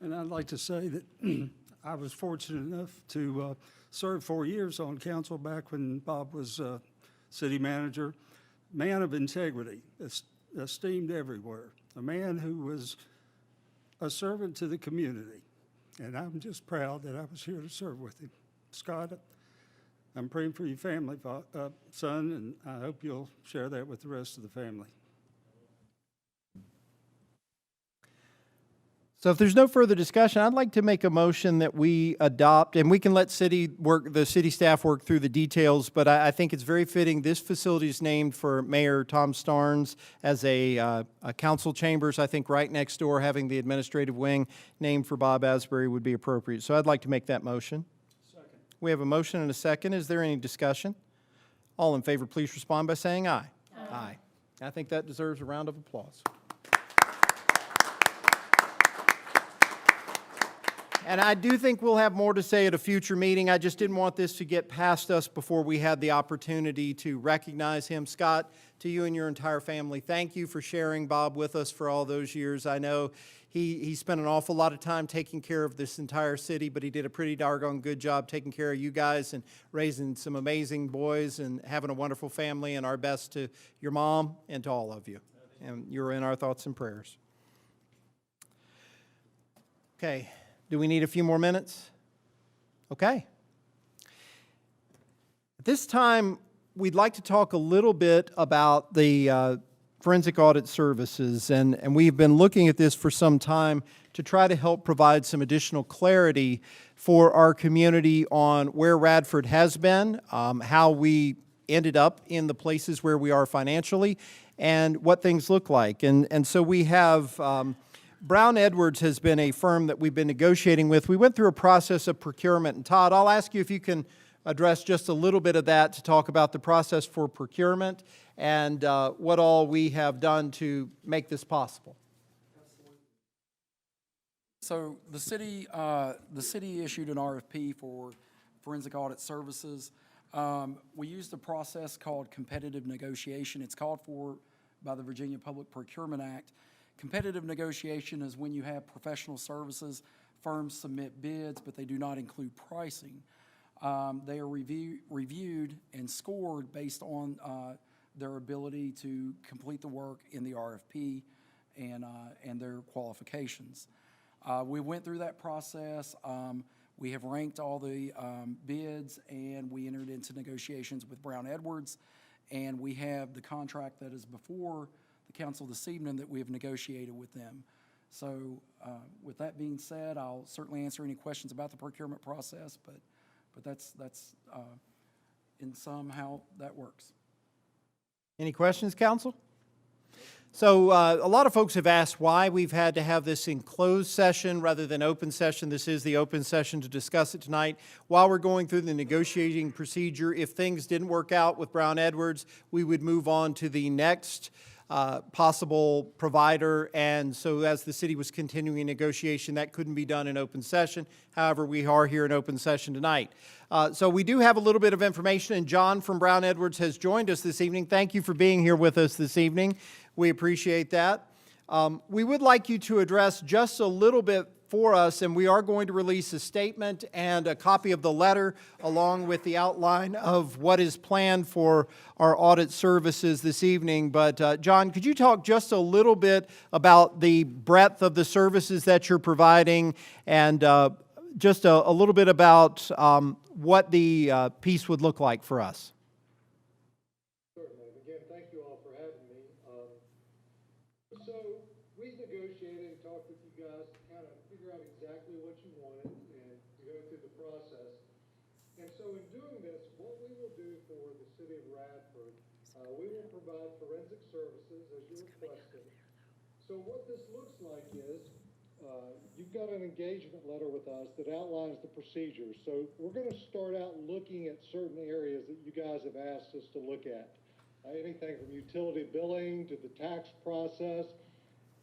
And I'd like to say that I was fortunate enough to serve 4 years on council back when Bob was city manager. Man of integrity, esteemed everywhere. A man who was a servant to the community. And I'm just proud that I was here to serve with him. Scott, I'm praying for your family, son, and I hope you'll share that with the rest of the family. So if there's no further discussion, I'd like to make a motion that we adopt, and we can let the city staff work through the details, but I think it's very fitting. This facility is named for Mayor Tom Starnes as a council chambers. I think right next door, having the administrative wing named for Bob Asbury would be appropriate. So I'd like to make that motion. Second. We have a motion and a second. Is there any discussion? All in favor, please respond by saying aye. Aye. I think that deserves a round of applause. And I do think we'll have more to say at a future meeting. I just didn't want this to get past us before we had the opportunity to recognize him. Scott, to you and your entire family, thank you for sharing Bob with us for all those years. I know he spent an awful lot of time taking care of this entire city, but he did a pretty doggone good job taking care of you guys and raising some amazing boys and having a wonderful family, and our best to your mom and to all of you. And you're in our thoughts and prayers. Okay. Do we need a few more minutes? Okay. At this time, we'd like to talk a little bit about the forensic audit services, and we've been looking at this for some time to try to help provide some additional clarity for our community on where Radford has been, how we ended up in the places where we are financially, and what things look like. And so we have Brown Edwards has been a firm that we've been negotiating with. We went through a process of procurement. And Todd, I'll ask you if you can address just a little bit of that to talk about the process for procurement and what all we have done to make this possible. So the city issued an RFP for forensic audit services. We used a process called competitive negotiation. It's called for by the Virginia Public Procurement Act. Competitive negotiation is when you have professional services, firms submit bids, but they do not include pricing. They are reviewed and scored based on their ability to complete the work in the RFP and their qualifications. We went through that process. We have ranked all the bids, and we entered into negotiations with Brown Edwards, and we have the contract that is before the council this evening that we have negotiated with them. So with that being said, I'll certainly answer any questions about the procurement process, but that's in sum how that works. Any questions, council? So a lot of folks have asked why we've had to have this in closed session rather than open session. This is the open session to discuss it tonight. While we're going through the negotiating procedure, if things didn't work out with Brown Edwards, we would move on to the next possible provider, and so as the city was continuing negotiation, that couldn't be done in open session. However, we are here in open session tonight. So we do have a little bit of information, and John from Brown Edwards has joined us this evening. Thank you for being here with us this evening. We appreciate that. We would like you to address just a little bit for us, and we are going to release a statement and a copy of the letter along with the outline of what is planned for our audit services this evening. But John, could you talk just a little bit about the breadth of the services that you're providing and just a little bit about what the piece would look like for us? Certainly. Again, thank you all for having me. So we negotiated and talked with you guys to kind of figure out exactly what you wanted and to go through the process. And so in doing this, what we will do for the city of Radford, we will provide forensic services as you requested. So what this looks like is you've got an engagement letter with us that outlines the procedures. So we're going to start out looking at certain areas that you guys have asked us to look at. Anything from utility billing to the tax process.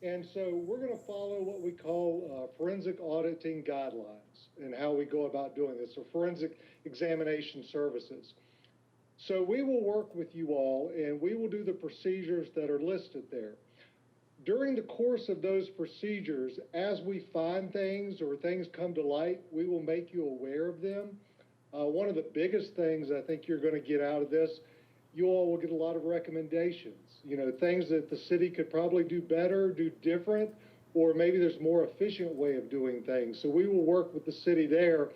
And so we're going to follow what we call forensic auditing guidelines and how we go about doing this, or forensic examination services. So we will work with you all and we will do the procedures that are listed there. During the course of those procedures, as we find things or things come to light, we will make you aware of them. One of the biggest things I think you're going to get out of this, you all will get a lot of recommendations. You know, things that the city could probably do better, do different, or maybe there's a more efficient way of doing things. So we will work with the city there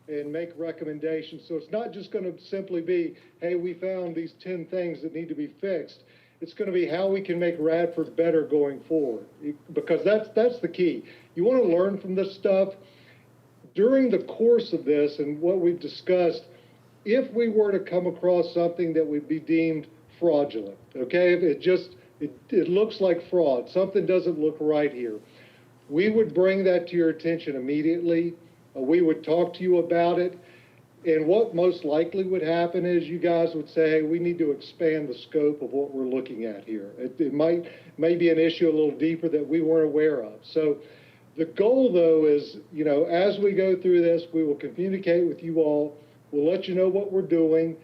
and make recommendations. So it's not just going to simply be, hey, we found these 10 things that need to be fixed. It's going to be how we can make Radford better going forward, because that's the key. You want to learn from this stuff. During the course of this and what we've discussed, if we were to come across something that would be deemed fraudulent, okay, if it looks like fraud, something doesn't look right here, we would bring that to your attention immediately. We would talk to you about it. And what most likely would happen is you guys would say, hey, we need to expand the scope of what we're looking at here. It may be an issue a little deeper that we weren't aware of. So the goal, though, is, you know, as we go through this, we will communicate with you all. We'll let you know what we're doing.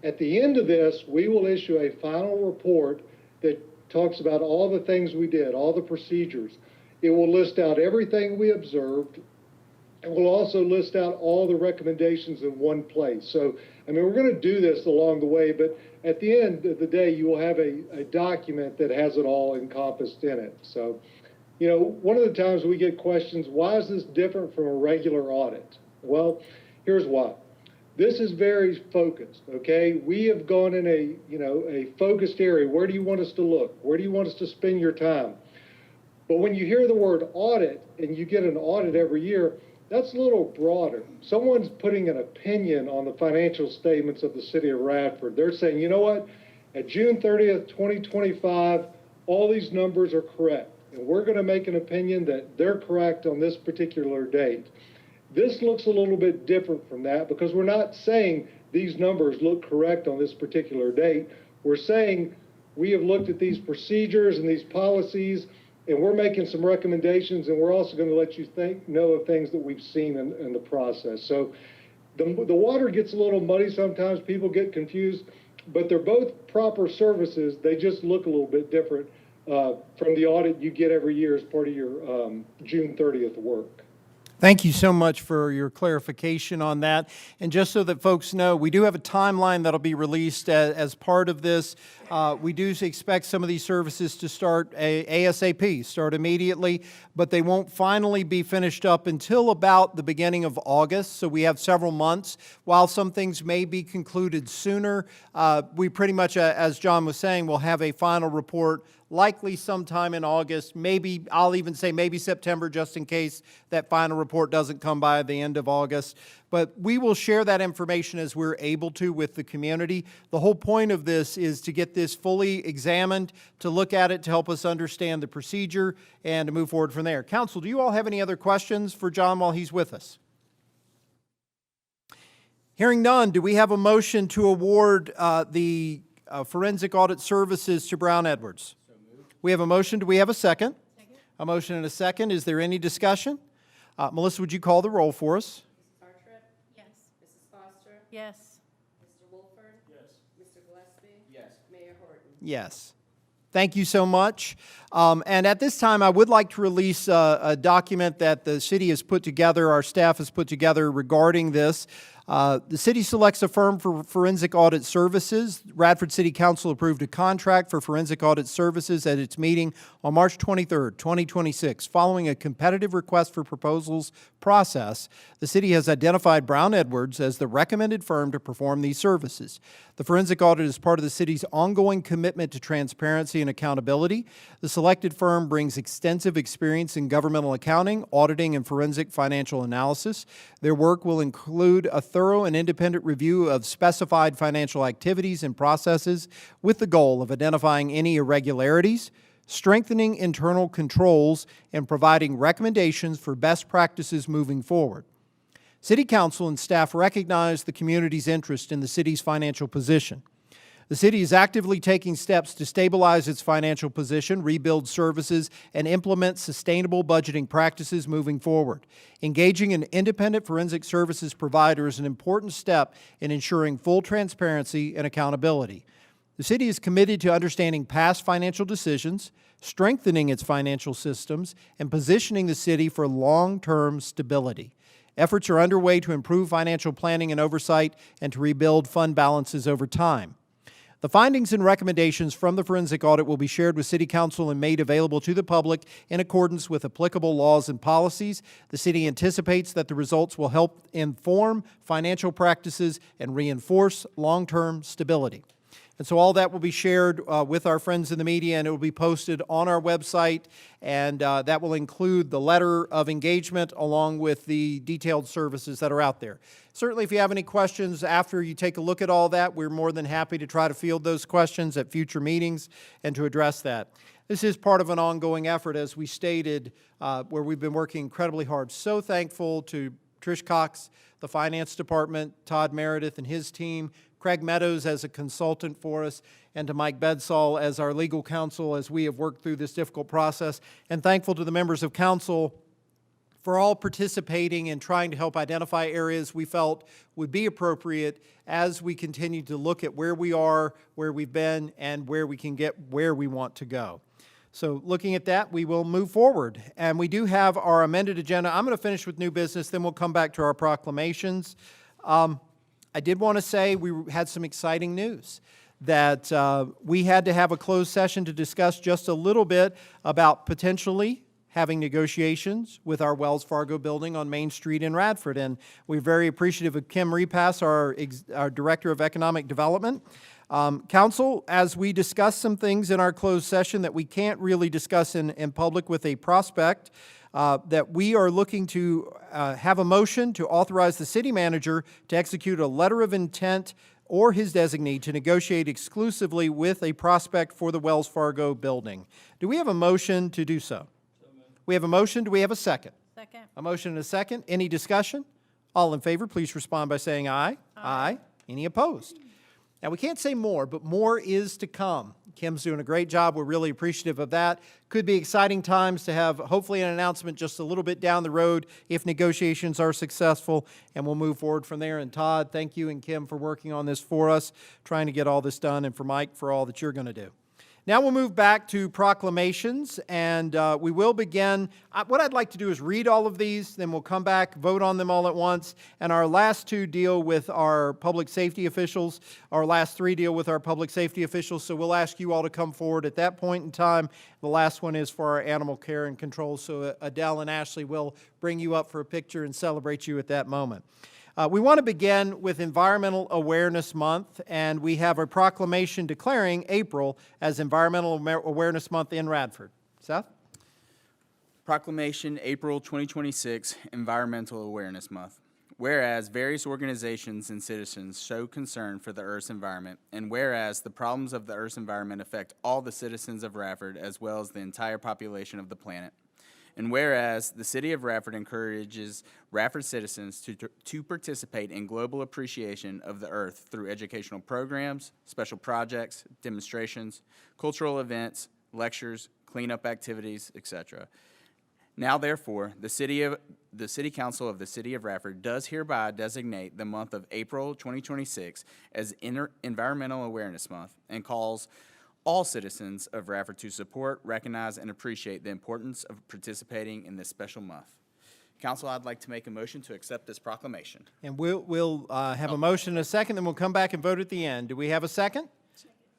At the end of this, we will issue a final report that talks about all the things we did, all the procedures. It will list out everything we observed. And we'll also list out all the recommendations in one place. So, I mean, we're going to do this along the way, but at the end of the day, you will have a document that has it all encompassed in it. So, you know, one of the times we get questions, why is this different from a regular audit? Well, here's why. This is very focused, okay? We have gone in a focused area. Where do you want us to look? Where do you want us to spend your time? But when you hear the word audit and you get an audit every year, that's a little broader. Someone's putting an opinion on the financial statements of the city of Radford. They're saying, you know what, at June 30th, 2025, all these numbers are correct. And we're going to make an opinion that they're correct on this particular date. This looks a little bit different from that because we're not saying these numbers look correct on this particular date. We're saying we have looked at these procedures and these policies, and we're making some recommendations, and we're also going to let you know of things that we've seen in the process. So the water gets a little muddy sometimes. People get confused, but they're both proper services. They just look a little bit different from the audit you get every year as part of your June 30th work. Thank you so much for your clarification on that. And just so that folks know, we do have a timeline that'll be released as part of this. We do expect some of these services to start ASAP, start immediately, but they won't finally be finished up until about the beginning of August. So we have several months. While some things may be concluded sooner, we pretty much, as John was saying, will have a final report likely sometime in August, maybe, I'll even say maybe September, just in case that final report doesn't come by the end of August. But we will share that information as we're able to with the community. The whole point of this is to get this fully examined, to look at it, to help us understand the procedure, and to move forward from there. Council, do you all have any other questions for John while he's with us? Hearing none, do we have a motion to award the forensic audit services to Brown Edwards? We have a motion. Do we have a second? Second. A motion and a second. Is there any discussion? Melissa, would you call the roll for us? Mrs. Bartrett? Yes. Mrs. Foster? Yes. Mr. Wolford? Yes. Mr. Gillespie? Yes. Mayor Horton? Yes. Thank you so much. And at this time, I would like to release a document that the city has put together, our staff has put together regarding this. The city selects a firm for forensic audit services. Radford City Council approved a contract for forensic audit services at its meeting on March 23rd, 2026. Following a competitive request for proposals process, the city has identified Brown Edwards as the recommended firm to perform these services. The forensic audit is part of the city's ongoing commitment to transparency and accountability. The selected firm brings extensive experience in governmental accounting, auditing, and forensic financial analysis. Their work will include a thorough and independent review of specified financial activities and processes with the goal of identifying any irregularities, strengthening internal controls, and providing recommendations for best practices moving forward. City Council and staff recognize the community's interest in the city's financial position. The city is actively taking steps to stabilize its financial position, rebuild services, and implement sustainable budgeting practices moving forward. Engaging an independent forensic services provider is an important step in ensuring full transparency and accountability. The city is committed to understanding past financial decisions, strengthening its financial systems, and positioning the city for long-term stability. Efforts are underway to improve financial planning and oversight and to rebuild fund balances over time. The findings and recommendations from the forensic audit will be shared with City Council and made available to the public in accordance with applicable laws and policies. The city anticipates that the results will help inform financial practices and reinforce long-term stability. And so all that will be shared with our friends in the media, and it will be posted on our website, and that will include the letter of engagement along with the detailed services that are out there. Certainly, if you have any questions after you take a look at all that, we're more than happy to try to field those questions at future meetings and to address that. This is part of an ongoing effort, as we stated, where we've been working incredibly hard. So thankful to Trish Cox, the Finance Department, Todd Meredith and his team, Craig Meadows as a consultant for us, and to Mike Bedsall as our legal counsel as we have worked through this difficult process, and thankful to the members of council for all participating in trying to help identify areas we felt would be appropriate as we continue to look at where we are, where we've been, and where we can get where we want to go. So looking at that, we will move forward. And we do have our amended agenda. I'm going to finish with new business, then we'll come back to our proclamations. I did want to say we had some exciting news, that we had to have a closed session to discuss just a little bit about potentially having negotiations with our Wells Fargo building on Main Street in Radford. And we're very appreciative of Kim Repass, our Director of Economic Development. Council, as we discuss some things in our closed session that we can't really discuss in public with a prospect, that we are looking to have a motion to authorize the city manager to execute a letter of intent or his designee to negotiate exclusively with a prospect for the Wells Fargo building. Do we have a motion to do so? We have a motion. Do we have a second? Second. A motion and a second. Any discussion? All in favor, please respond by saying aye. Aye. Any opposed? Now, we can't say more, but more is to come. Kim's doing a great job. We're really appreciative of that. Could be exciting times to have hopefully an announcement just a little bit down the road if negotiations are successful, and we'll move forward from there. And Todd, thank you and Kim for working on this for us, trying to get all this done, and for Mike for all that you're going to do. Now we'll move back to proclamations, and we will begin. What I'd like to do is read all of these, then we'll come back, vote on them all at once, and our last two deal with our public safety officials. Our last three deal with our public safety officials, so we'll ask you all to come forward at that point in time. The last one is for our animal care and control, so Adele and Ashley will bring you up for a picture and celebrate you at that moment. We want to begin with Environmental Awareness Month, and we have a proclamation declaring April as Environmental Awareness Month in Radford. Seth? Proclamation, April 2026, Environmental Awareness Month. Whereas various organizations and citizens show concern for the Earth's environment, and whereas the problems of the Earth's environment affect all the citizens of Radford as well as the entire population of the planet. And whereas the City of Radford encourages Radford citizens to participate in global appreciation of the Earth through educational programs, special projects, demonstrations, cultural events, lectures, cleanup activities, etc. Now, therefore, the City Council of the City of Radford does hereby designate the month of April 2026 as Environmental Awareness Month and calls all citizens of Radford to support, recognize, and appreciate the importance of participating in this special month. Council, I'd like to make a motion to accept this proclamation. And we'll have a motion and a second, then we'll come back and vote at the end. Do we have a second?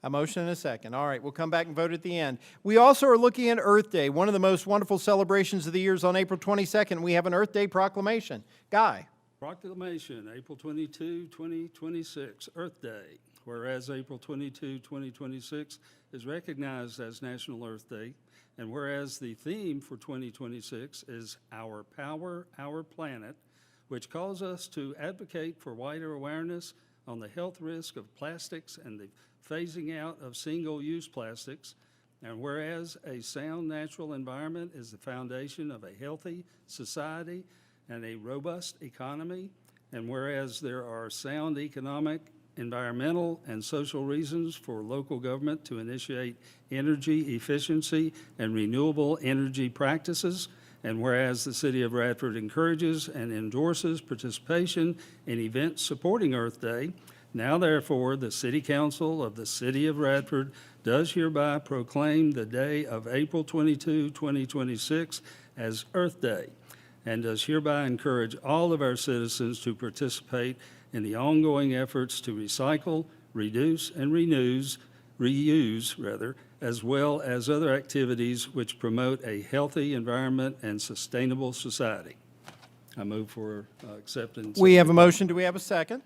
A motion and a second. All right, we'll come back and vote at the end. We also are looking at Earth Day, one of the most wonderful celebrations of the year is on April 22nd. We have an Earth Day proclamation. Guy. Proclamation, April 22, 2026, Earth Day. Whereas April 22, 2026 is recognized as National Earth Day, and whereas the theme for 2026 is Our Power, Our Planet, which calls us to advocate for wider awareness on the health risk of plastics and the phasing out of single-use plastics, and whereas a sound natural environment is the foundation of a healthy society and a robust economy, and whereas there are sound economic, environmental, and social reasons for local government to initiate energy efficiency and renewable energy practices, and whereas the City of Radford encourages and endorses participation in events supporting Earth Day, now therefore the City Council of the City of Radford does hereby proclaim the day of April 22, 2026 as Earth Day, and does hereby encourage all of our citizens to participate in the ongoing efforts to recycle, reduce, and reuse, as well as other activities which promote a healthy environment and sustainable society. I move for acceptance. We have a motion. Do we have a second?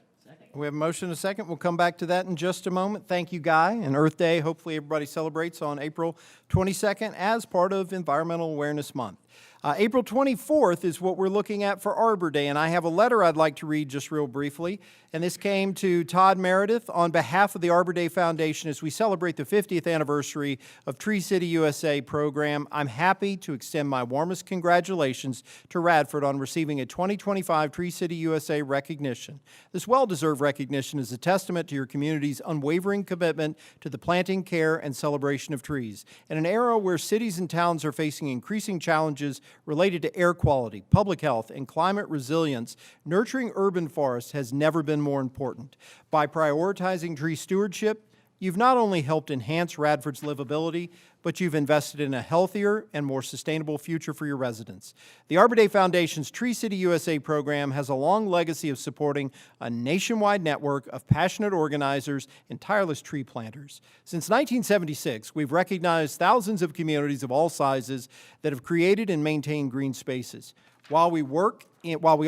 We have a motion and a second. We'll come back to that in just a moment. Thank you, Guy. And Earth Day, hopefully everybody celebrates on April 22nd as part of Environmental Awareness Month. April 24th is what we're looking at for Arbor Day, and I have a letter I'd like to read just real briefly. And this came to Todd Meredith on behalf of the Arbor Day Foundation as we celebrate the 50th anniversary of Tree City USA program. I'm happy to extend my warmest congratulations to Radford on receiving a 2025 Tree City USA recognition. This well-deserved recognition is a testament to your community's unwavering commitment to the planting, care, and celebration of trees. In an era where cities and towns are facing increasing challenges related to air quality, public health, and climate resilience, nurturing urban forests has never been more important. By prioritizing tree stewardship, you've not only helped enhance Radford's livability, but you've invested in a healthier and more sustainable future for your residents. The Arbor Day Foundation's Tree City USA program has a long legacy of supporting a nationwide network of passionate organizers and tireless tree planters. Since 1976, we've recognized thousands of communities of all sizes that have created and maintained green spaces. While we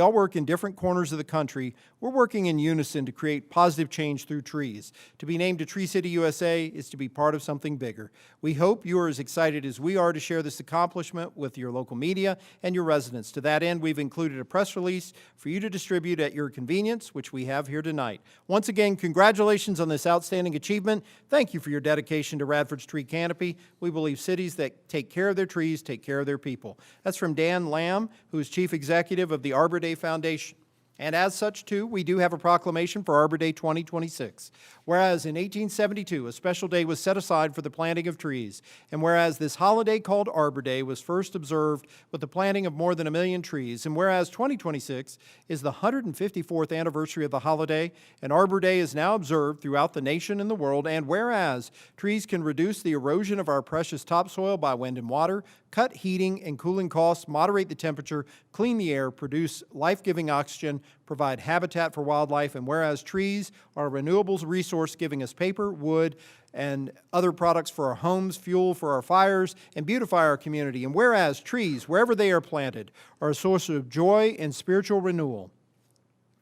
all work in different corners of the country, we're working in unison to create positive change through trees. To be named to Tree City USA is to be part of something bigger. We hope you are as excited as we are to share this accomplishment with your local media and your residents. To that end, we've included a press release for you to distribute at your convenience, which we have here tonight. Once again, congratulations on this outstanding achievement. Thank you for your dedication to Radford's tree canopy. We believe cities that take care of their trees take care of their people. That's from Dan Lamb, who is Chief Executive of the Arbor Day Foundation. And as such, too, we do have a proclamation for Arbor Day 2026. Whereas in 1872, a special day was set aside for the planting of trees, and whereas this holiday called Arbor Day was first observed with the planting of more than 1 million trees, and whereas 2026 is the 154th anniversary of the holiday, and Arbor Day is now observed throughout the nation and the world, and whereas trees can reduce the erosion of our precious topsoil by wind and water, cut heating and cooling costs, moderate the temperature, clean the air, produce life-giving oxygen, provide habitat for wildlife, and whereas trees are a renewable resource giving us paper, wood, and other products for our homes, fuel for our fires, and beautify our community, and whereas trees, wherever they are planted, are a source of joy and spiritual renewal.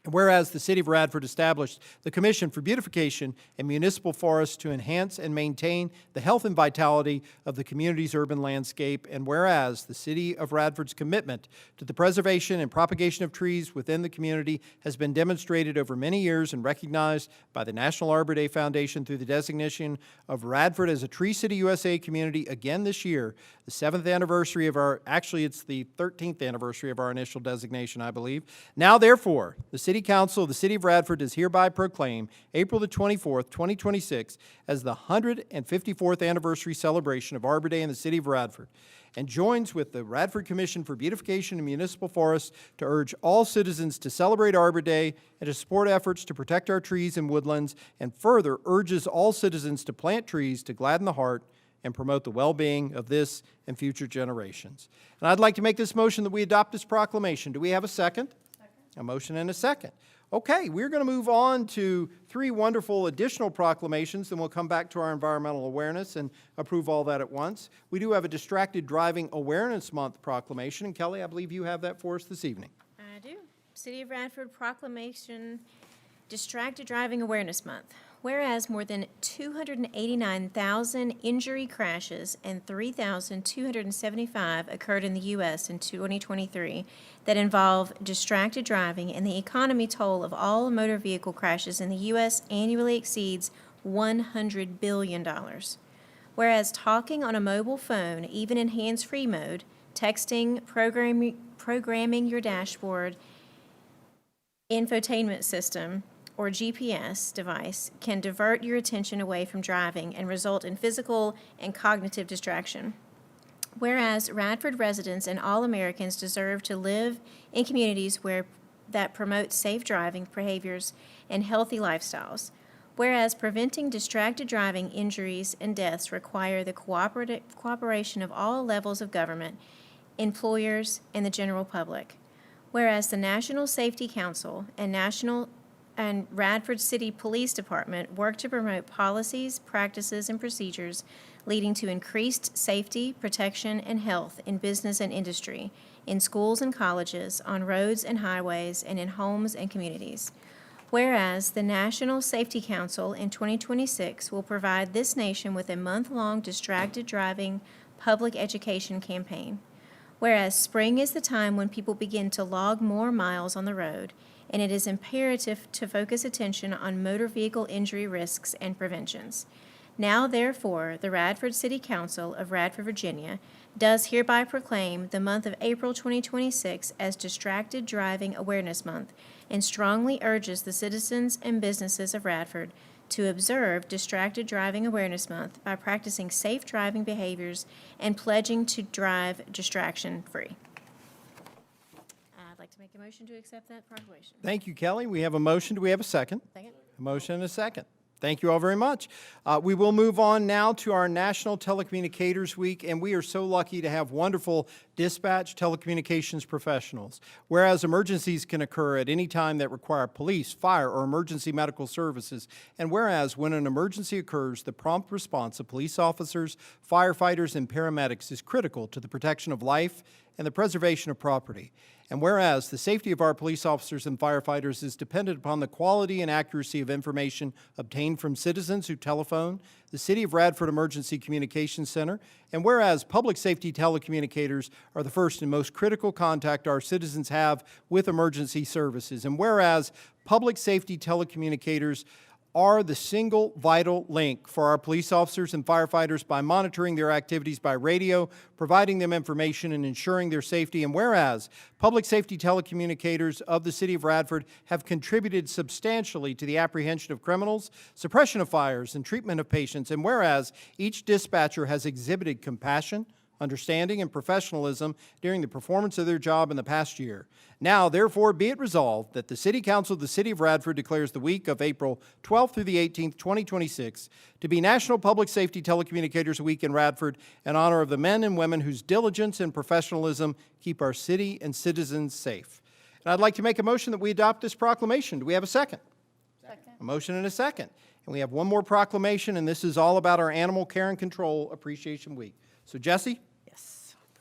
And whereas the City of Radford established the Commission for Beautification and Municipal Forests to enhance and maintain the health and vitality of the community's urban landscape, and whereas the City of Radford's commitment to the preservation and propagation of trees within the community has been demonstrated over many years and recognized by the National Arbor Day Foundation through the designation of Radford as a Tree City USA community again this year, the 7th anniversary of it's the 13th anniversary of our initial designation, I believe. Now, therefore, the City City Council of the City of Radford does hereby proclaim April the 24th, 2026 as the 154th anniversary celebration of Arbor Day in the City of Radford, and joins with the Radford Commission for Beautification and Municipal Forests to urge all citizens to celebrate Arbor Day and to support efforts to protect our trees and woodlands, and further urges all citizens to plant trees to gladden the heart and promote the well-being of this and future generations. And I'd like to make this motion that we adopt this proclamation. Do we have a second? A motion and a second. Okay, we're going to move on to 3 wonderful additional proclamations, then we'll come back to our environmental awareness and approve all that at once. We do have a Distracted Driving Awareness Month proclamation, and Kelly, I believe you have that for us this evening. I do. City of Radford proclamation, Distracted Driving Awareness Month. Whereas more than 289,000 injury crashes and 3,275 occurred in the U.S. in 2023 that involve distracted driving, and the economy toll of all motor vehicle crashes in the U.S. annually exceeds $100 billion. Whereas talking on a mobile phone, even in hands-free mode, texting, programming your dashboard, infotainment system, or GPS device can divert your attention away from driving and result in physical and cognitive distraction. Whereas Radford residents and all Americans deserve to live in communities that promote safe driving behaviors and healthy lifestyles. Whereas preventing distracted driving injuries and deaths require the cooperation of all levels of government, employers, and the general public. Whereas the National Safety Council and Radford City Police Department work to promote policies, practices, and procedures leading to increased safety, protection, and health in business and industry, in schools and colleges, on roads and highways, and in homes and communities. Whereas the National Safety Council in 2026 will provide this nation with a month-long distracted driving public education campaign. Whereas spring is the time when people begin to log more miles on the road, and it is imperative to focus attention on motor vehicle injury risks and preventions. Now, therefore, the Radford City Council of Radford, Virginia, does hereby proclaim the month of April 2026 as Distracted Driving Awareness Month, and strongly urges the citizens and businesses of Radford to observe Distracted Driving Awareness Month by practicing safe driving behaviors and pledging to drive distraction-free. I'd like to make a motion to accept that proclamation. Thank you, Kelly. We have a motion. Do we have a second? Second. A motion and a second. Thank you all very much. We will move on now to our National Telecommunicators Week, and we are so lucky to have wonderful dispatch telecommunications professionals. Whereas emergencies can occur at any time that require police, fire, or emergency medical services, and whereas when an emergency occurs, the prompt response of police officers, firefighters, and paramedics is critical to the protection of life and the preservation of property. And whereas the safety of our police officers and firefighters is dependent upon the quality and accuracy of information obtained from citizens who telephone the City of Radford Emergency Communications Center, and whereas public safety telecommunicators are the first and most critical contact our citizens have with emergency services, and whereas public safety telecommunicators are the single vital link for our police officers and firefighters by monitoring their activities by radio, providing them information, and ensuring their safety. And whereas public safety telecommunicators of the City of Radford have contributed substantially to the apprehension of criminals, suppression of fires, and treatment of patients, and whereas each dispatcher has exhibited compassion, understanding, and professionalism during the performance of their job in the past year. Now, therefore, be it resolved that the City Council of the City of Radford declares the week of April 12th through the 18th, 2026, to be National Public Safety Telecommunicators Week in Radford in honor of the men and women whose diligence and professionalism keep our city and citizens safe. And I'd like to make a motion that we adopt this proclamation. Do we have a second? Second. A motion and a second. And we have one more proclamation, and this is all about our Animal Care and Control Appreciation Week. So, Jesse?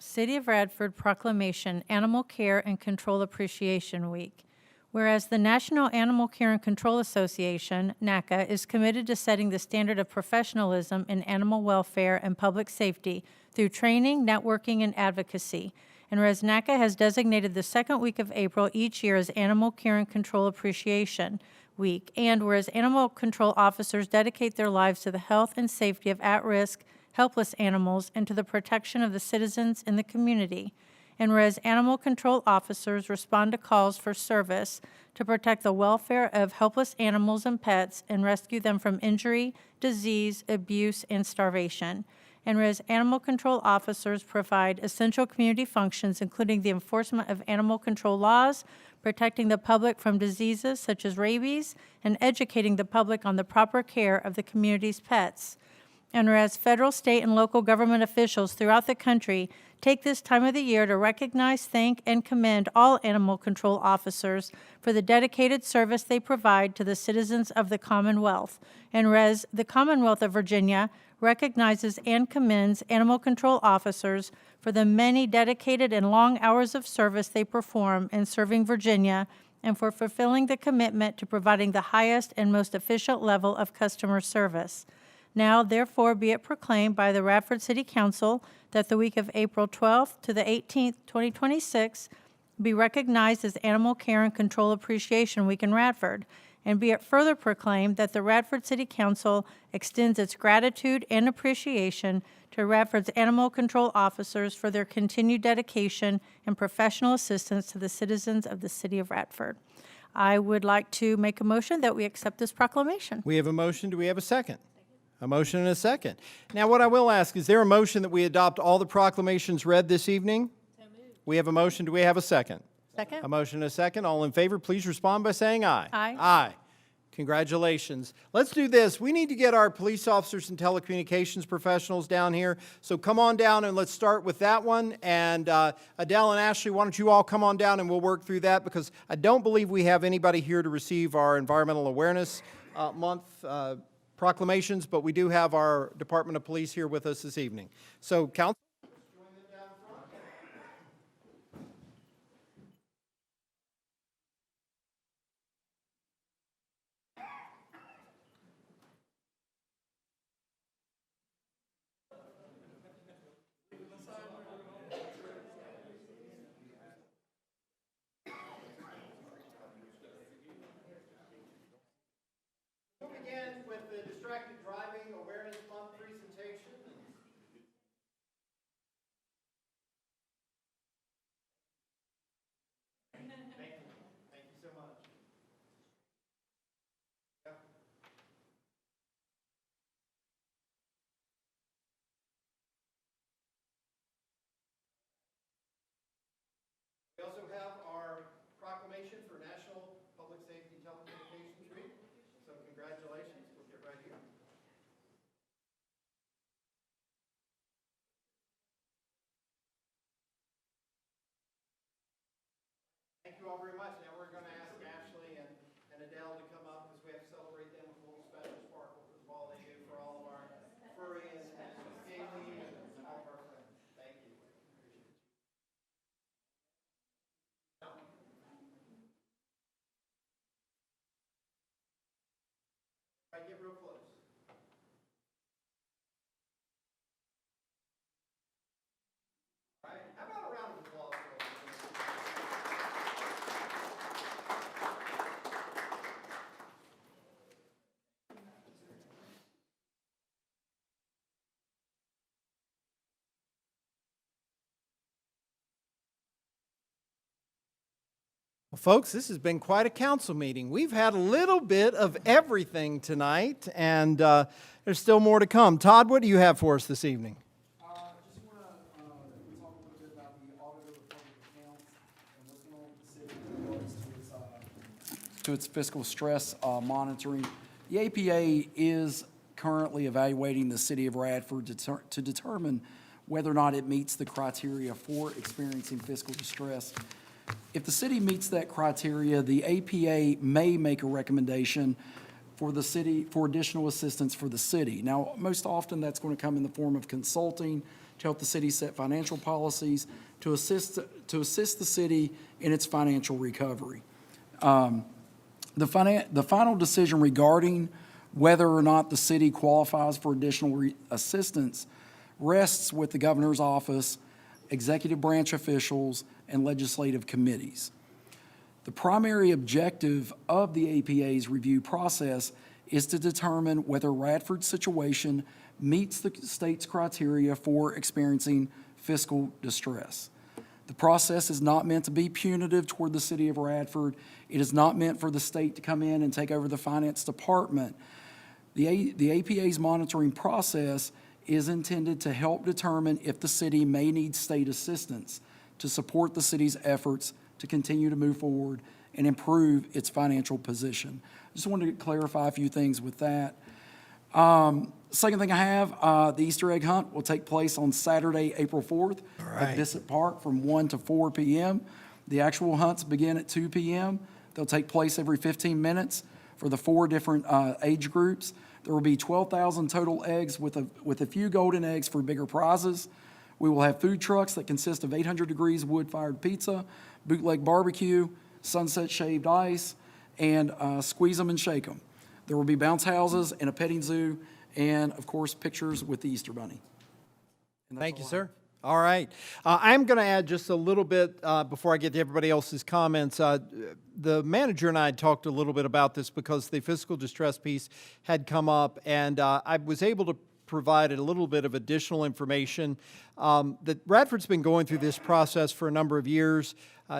City of Radford Proclamation Animal Care and Control Appreciation Week. Whereas the National Animal Care and Control Association, NACA, is committed to setting the standard of professionalism in animal welfare and public safety through training, networking, and advocacy. And whereas NACA has designated the second week of April each year as Animal Care and Control Appreciation Week, and whereas animal control officers dedicate their lives to the health and safety of at-risk, helpless animals, and to the protection of the citizens in the community. and whereas animal control officers respond to calls for service to protect the welfare of helpless animals and pets and rescue them from injury, disease, abuse, and starvation. And whereas animal control officers provide essential community functions, including the enforcement of animal control laws, protecting the public from diseases such as rabies, and educating the public on the proper care of the community's pets. And whereas federal, state, and local government officials throughout the country take this time of the year to recognize, thank, and commend all animal control officers for the dedicated service they provide to the citizens of the Commonwealth. And whereas the Commonwealth of Virginia recognizes and commends animal control officers for the many dedicated and long hours of service they perform in serving Virginia and for fulfilling the commitment to providing the highest and most efficient level of customer service. Now, therefore, be it proclaimed by the Radford City Council that the week of April 12th to the 18th, 2026, be recognized as Animal Care and Control Appreciation Week in Radford. And be it further proclaimed that the Radford City Council extends its gratitude and appreciation to Radford's animal control officers for their continued dedication and professional assistance to the citizens of the city of Radford. I would like to make a motion that we accept this proclamation. We have a motion. Do we have a second? A motion and a second. Now, what I will ask, is there a motion that we adopt all the proclamations read this evening? We have a motion. Do we have a second? Second. A motion and a second. All in favor, please respond by saying aye. Aye. Aye. Congratulations. Let's do this. We need to get our police officers and telecommunications professionals down here. So come on down and let's start with that one. And Adele and Ashley, why don't you all come on down and we'll work through that, because I don't believe we have anybody here to receive our Environmental Awareness Month proclamations, but we do have our Department of Police here with us this evening. So, Council. We'll begin with the Distracted Driving Awareness Month presentation. Thank you so much. Yeah. We also have our proclamation for National Public Safety Telecommunications Week. So congratulations. We'll get right here. Thank you all very much. Now we're going to ask Ashley and Adele to come up because we have to celebrate them with a little special sparkle because of all they do for all of our furry and scaly and all of our friends. Thank you. All right, get real close. All right, how about a round of applause for them? Well, folks, this has been quite a council meeting. We've had a little bit of everything tonight, and there's still more to come. Todd, what do you have for us this evening? Just want to talk a little bit about the Auditor of Public Accounts and what's going on with the city in regards to its fiscal stress monitoring. The APA is currently evaluating the city of Radford to determine whether or not it meets the criteria for experiencing fiscal distress. If the city meets that criteria, the APA may make a recommendation for the city for additional assistance for the city. Now, most often that's going to come in the form of consulting to help the city set financial policies to assist the city in its financial recovery. The final decision regarding whether or not the city qualifies for additional assistance rests with the governor's office, executive branch officials, and legislative committees. The primary objective of the APA's review process is to determine whether Radford's situation meets the state's criteria for experiencing fiscal distress. The process is not meant to be punitive toward the city of Radford. It is not meant for the state to come in and take over the finance department. The APA's monitoring process is intended to help determine if the city may need state assistance to support the city's efforts to continue to move forward and improve its financial position. I just wanted to clarify a few things with that. Second thing I have, the Easter egg hunt will take place on Saturday, April 4th at Bissett Park from 1 to 4 p.m. The actual hunts begin at 2 p.m. They'll take place every 15 minutes for the 4 different age groups. There will be 12,000 total eggs with a few golden eggs for bigger prizes. We will have food trucks that consist of 800 degrees wood-fired pizza, bootleg barbecue, sunset shaved ice, and squeeze 'em and shake 'em. There will be bounce houses and a petting zoo, and of course, pictures with the Easter Bunny. Thank you, sir. All right. I'm going to add just a little bit before I get to everybody else's comments. The manager and I had talked a little bit about this because the fiscal distress piece had come up, and I was able to provide a little bit of additional information. That Radford's been going through this process for a number of years.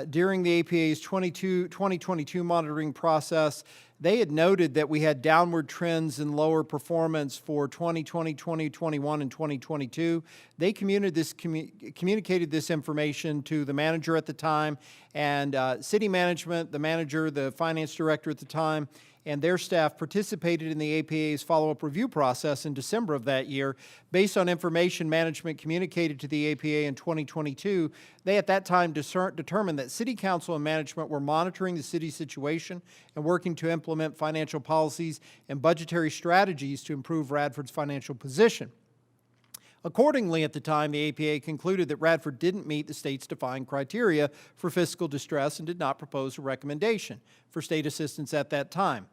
During the APA's 2022 monitoring process, they had noted that we had downward trends in lower performance for 2020, 2021, and 2022. They communicated this information to the manager at the time, and city management, the manager, the finance director at the time, and their staff participated in the APA's follow-up review process in December of that year. Based on information management communicated to the APA in 2022, they at that time determined that City Council and management were monitoring the city's situation and working to implement financial policies and budgetary strategies to improve Radford's financial position. Accordingly, at the time, the APA concluded that Radford didn't meet the state's defined criteria for fiscal distress and did not propose a recommendation for state assistance at that time.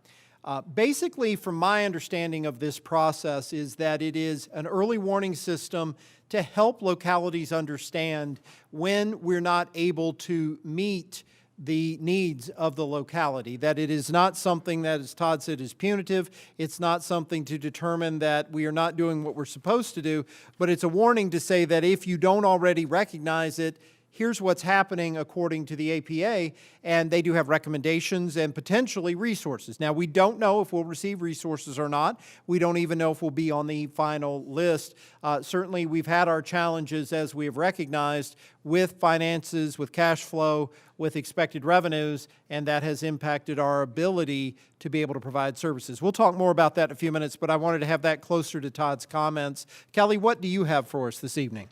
Basically, from my understanding of this process is that it is an early warning system to help localities understand when we're not able to meet the needs of the locality, that it is not something that, as Todd said, is punitive. It's not something to determine that we are not doing what we're supposed to do, but it's a warning to say that if you don't already recognize it, here's what's happening according to the APA, and they do have recommendations and potentially resources. Now, we don't know if we'll receive resources or not. We don't even know if we'll be on the final list. Certainly, we've had our challenges, as we have recognized, with finances, with cash flow, with expected revenues, and that has impacted our ability to be able to provide services. We'll talk more about that in a few minutes, but I wanted to have that closer to Todd's comments. Kelly, what do you have for us this evening?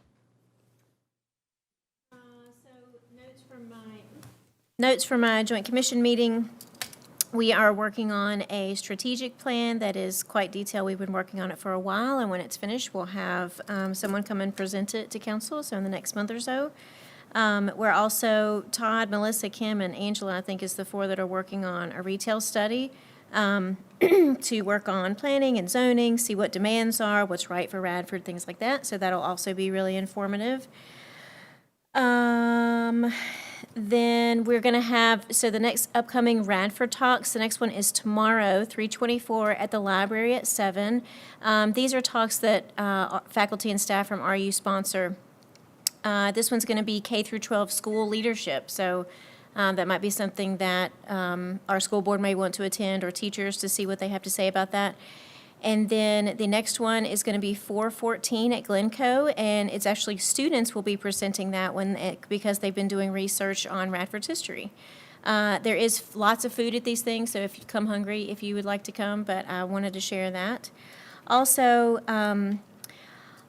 Notes from my Joint Commission meeting. We are working on a strategic plan that is quite detailed. We've been working on it for a while, and when it's finished, we'll have someone come and present it to council, so in the next month or so. We're also, Todd, Melissa, Kim, and Angela, I think is the 4 that are working on a retail study to work on planning and zoning, see what demands are, what's right for Radford, things like that. So that'll also be really informative. Then we're going to have, so the next upcoming Radford Talks, the next one is tomorrow, 3/24 at the library at 7. These are talks that faculty and staff from RU sponsor. This one's going to be K through 12 school leadership. So that might be something that our school board may want to attend, or teachers, to see what they have to say about that. And then the next one is going to be 4/14 at Glencoe, and it's actually students will be presenting that one because they've been doing research on Radford's history. There is lots of food at these things, so if you come hungry, if you would like to come, but I wanted to share that. Also,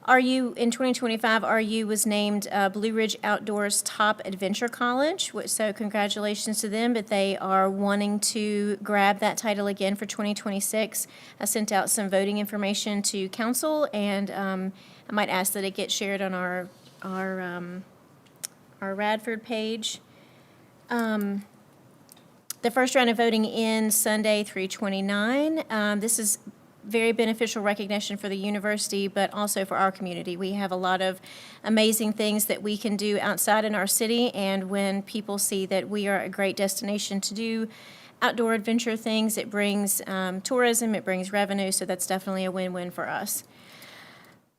RU, in 2025, RU was named Blue Ridge Outdoors Top Adventure College, so congratulations to them, but they are wanting to grab that title again for 2026. I sent out some voting information to council, and I might ask that it get shared on our Radford page. The first round of voting ends Sunday, 3/29. This is very beneficial recognition for the university, but also for our community. We have a lot of amazing things that we can do outside in our city, and when people see that we are a great destination to do outdoor adventure things, it brings tourism, it brings revenue, so that's definitely a win-win for us.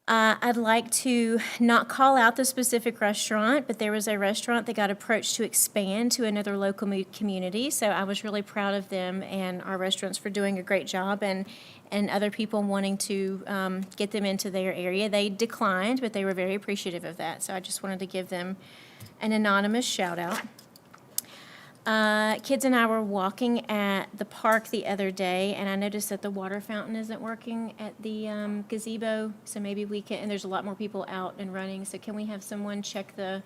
I'd like to not call out the specific restaurant, but there was a restaurant that got approached to expand to another local community. So I was really proud of them and our restaurants for doing a great job and other people wanting to get them into their area. They declined, but they were very appreciative of that. So I just wanted to give them an anonymous shout out. Kids and I were walking at the park the other day, and I noticed that the water fountain isn't working at the gazebo, so maybe we can, and there's a lot more people out and running, so can we have someone check the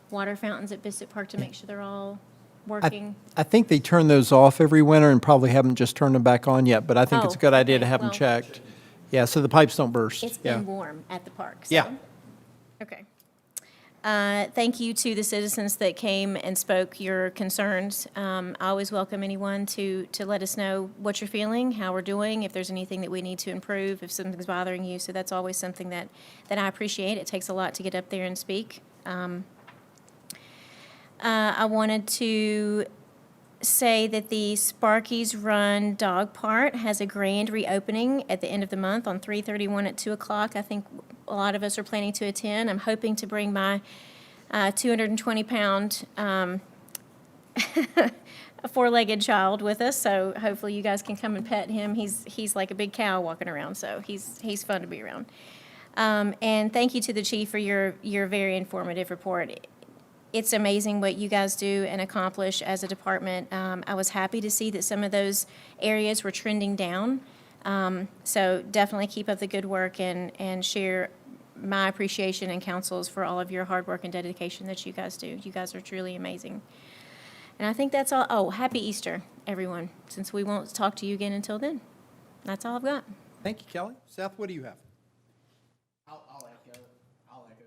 water fountains at Bissett Park to make sure they're all working? I think they turn those off every winter and probably haven't just turned them back on yet, but I think it's a Oh, good idea to okay, have them well- checked. Yeah, so the pipes don't burst. It's Yeah. been warm at the park, so. Yeah. Okay. Thank you to the citizens that came and spoke your concerns. I always welcome anyone to let us know what you're feeling, how we're doing, if there's anything that we need to improve, if something's bothering you. So that's always something that I appreciate. It takes a lot to get up there and speak. I wanted to say that the Sparky's Run Dog Park has a grand reopening at the end of the month on 3/31 at 2 o'clock. I think a lot of us are planning to attend. I'm hoping to bring my 220-pound a four-legged child with us, so hopefully you guys can come and pet him. He's like a big cow walking around, so he's fun to be around. And thank you to the chief for your very informative report. It's amazing what you guys do and accomplish as a department. I was happy to see that some of those areas were trending down. So definitely keep up the good work and share my appreciation and councils for all of your hard work and dedication that you guys do. You guys are truly amazing. And I think that's all. Oh, happy Easter, everyone, since we won't talk to you again until then. That's all I've got. Thank you, Kelly. Seth, what do you have? I'll echo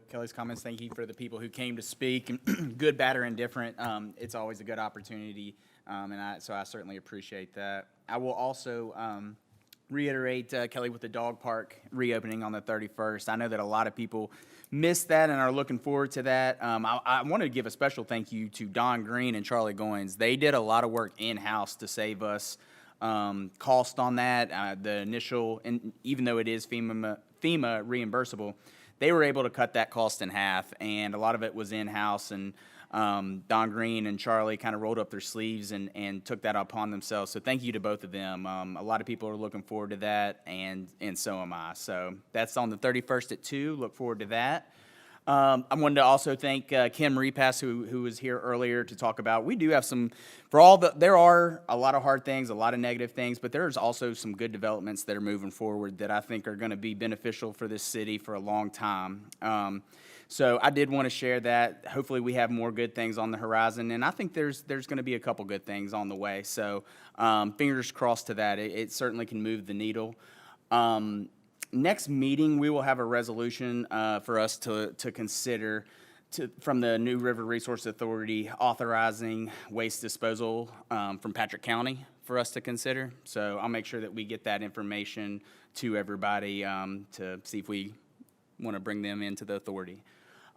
Kelly's comments. Thank you for the people who came to speak, good, bad, or indifferent. It's always a good opportunity, so I certainly appreciate that. I will also reiterate, Kelly, with the dog park reopening on the 31st. I know that a lot of people missed that and are looking forward to that. I want to give a special thank you to Don Green and Charlie Goins. They did a lot of work in-house to save us cost on that. The initial, and even though it is FEMA reimbursable, they were able to cut that cost in half, and a lot of it was in-house, and Don Green and Charlie kind of rolled up their sleeves and took that upon themselves. So thank you to both of them. A lot of people are looking forward to that, and so am I. So that's on the 31st at 2. Look forward to that. I wanted to also thank Kim Repass, who was here earlier to talk about. We do have some, there are a lot of hard things, a lot of negative things, but there's also some good developments that are moving forward that I think are going to be beneficial for this city for a long time. So I did want to share that. Hopefully we have more good things on the horizon, and I think there's going to be a couple good things on the way. So fingers crossed to that. It certainly can move the needle. Next meeting, we will have a resolution for us to consider from the New River Resource Authority authorizing waste disposal from Patrick County for us to consider. So I'll make sure that we get that information to everybody to see if we want to bring them into the authority.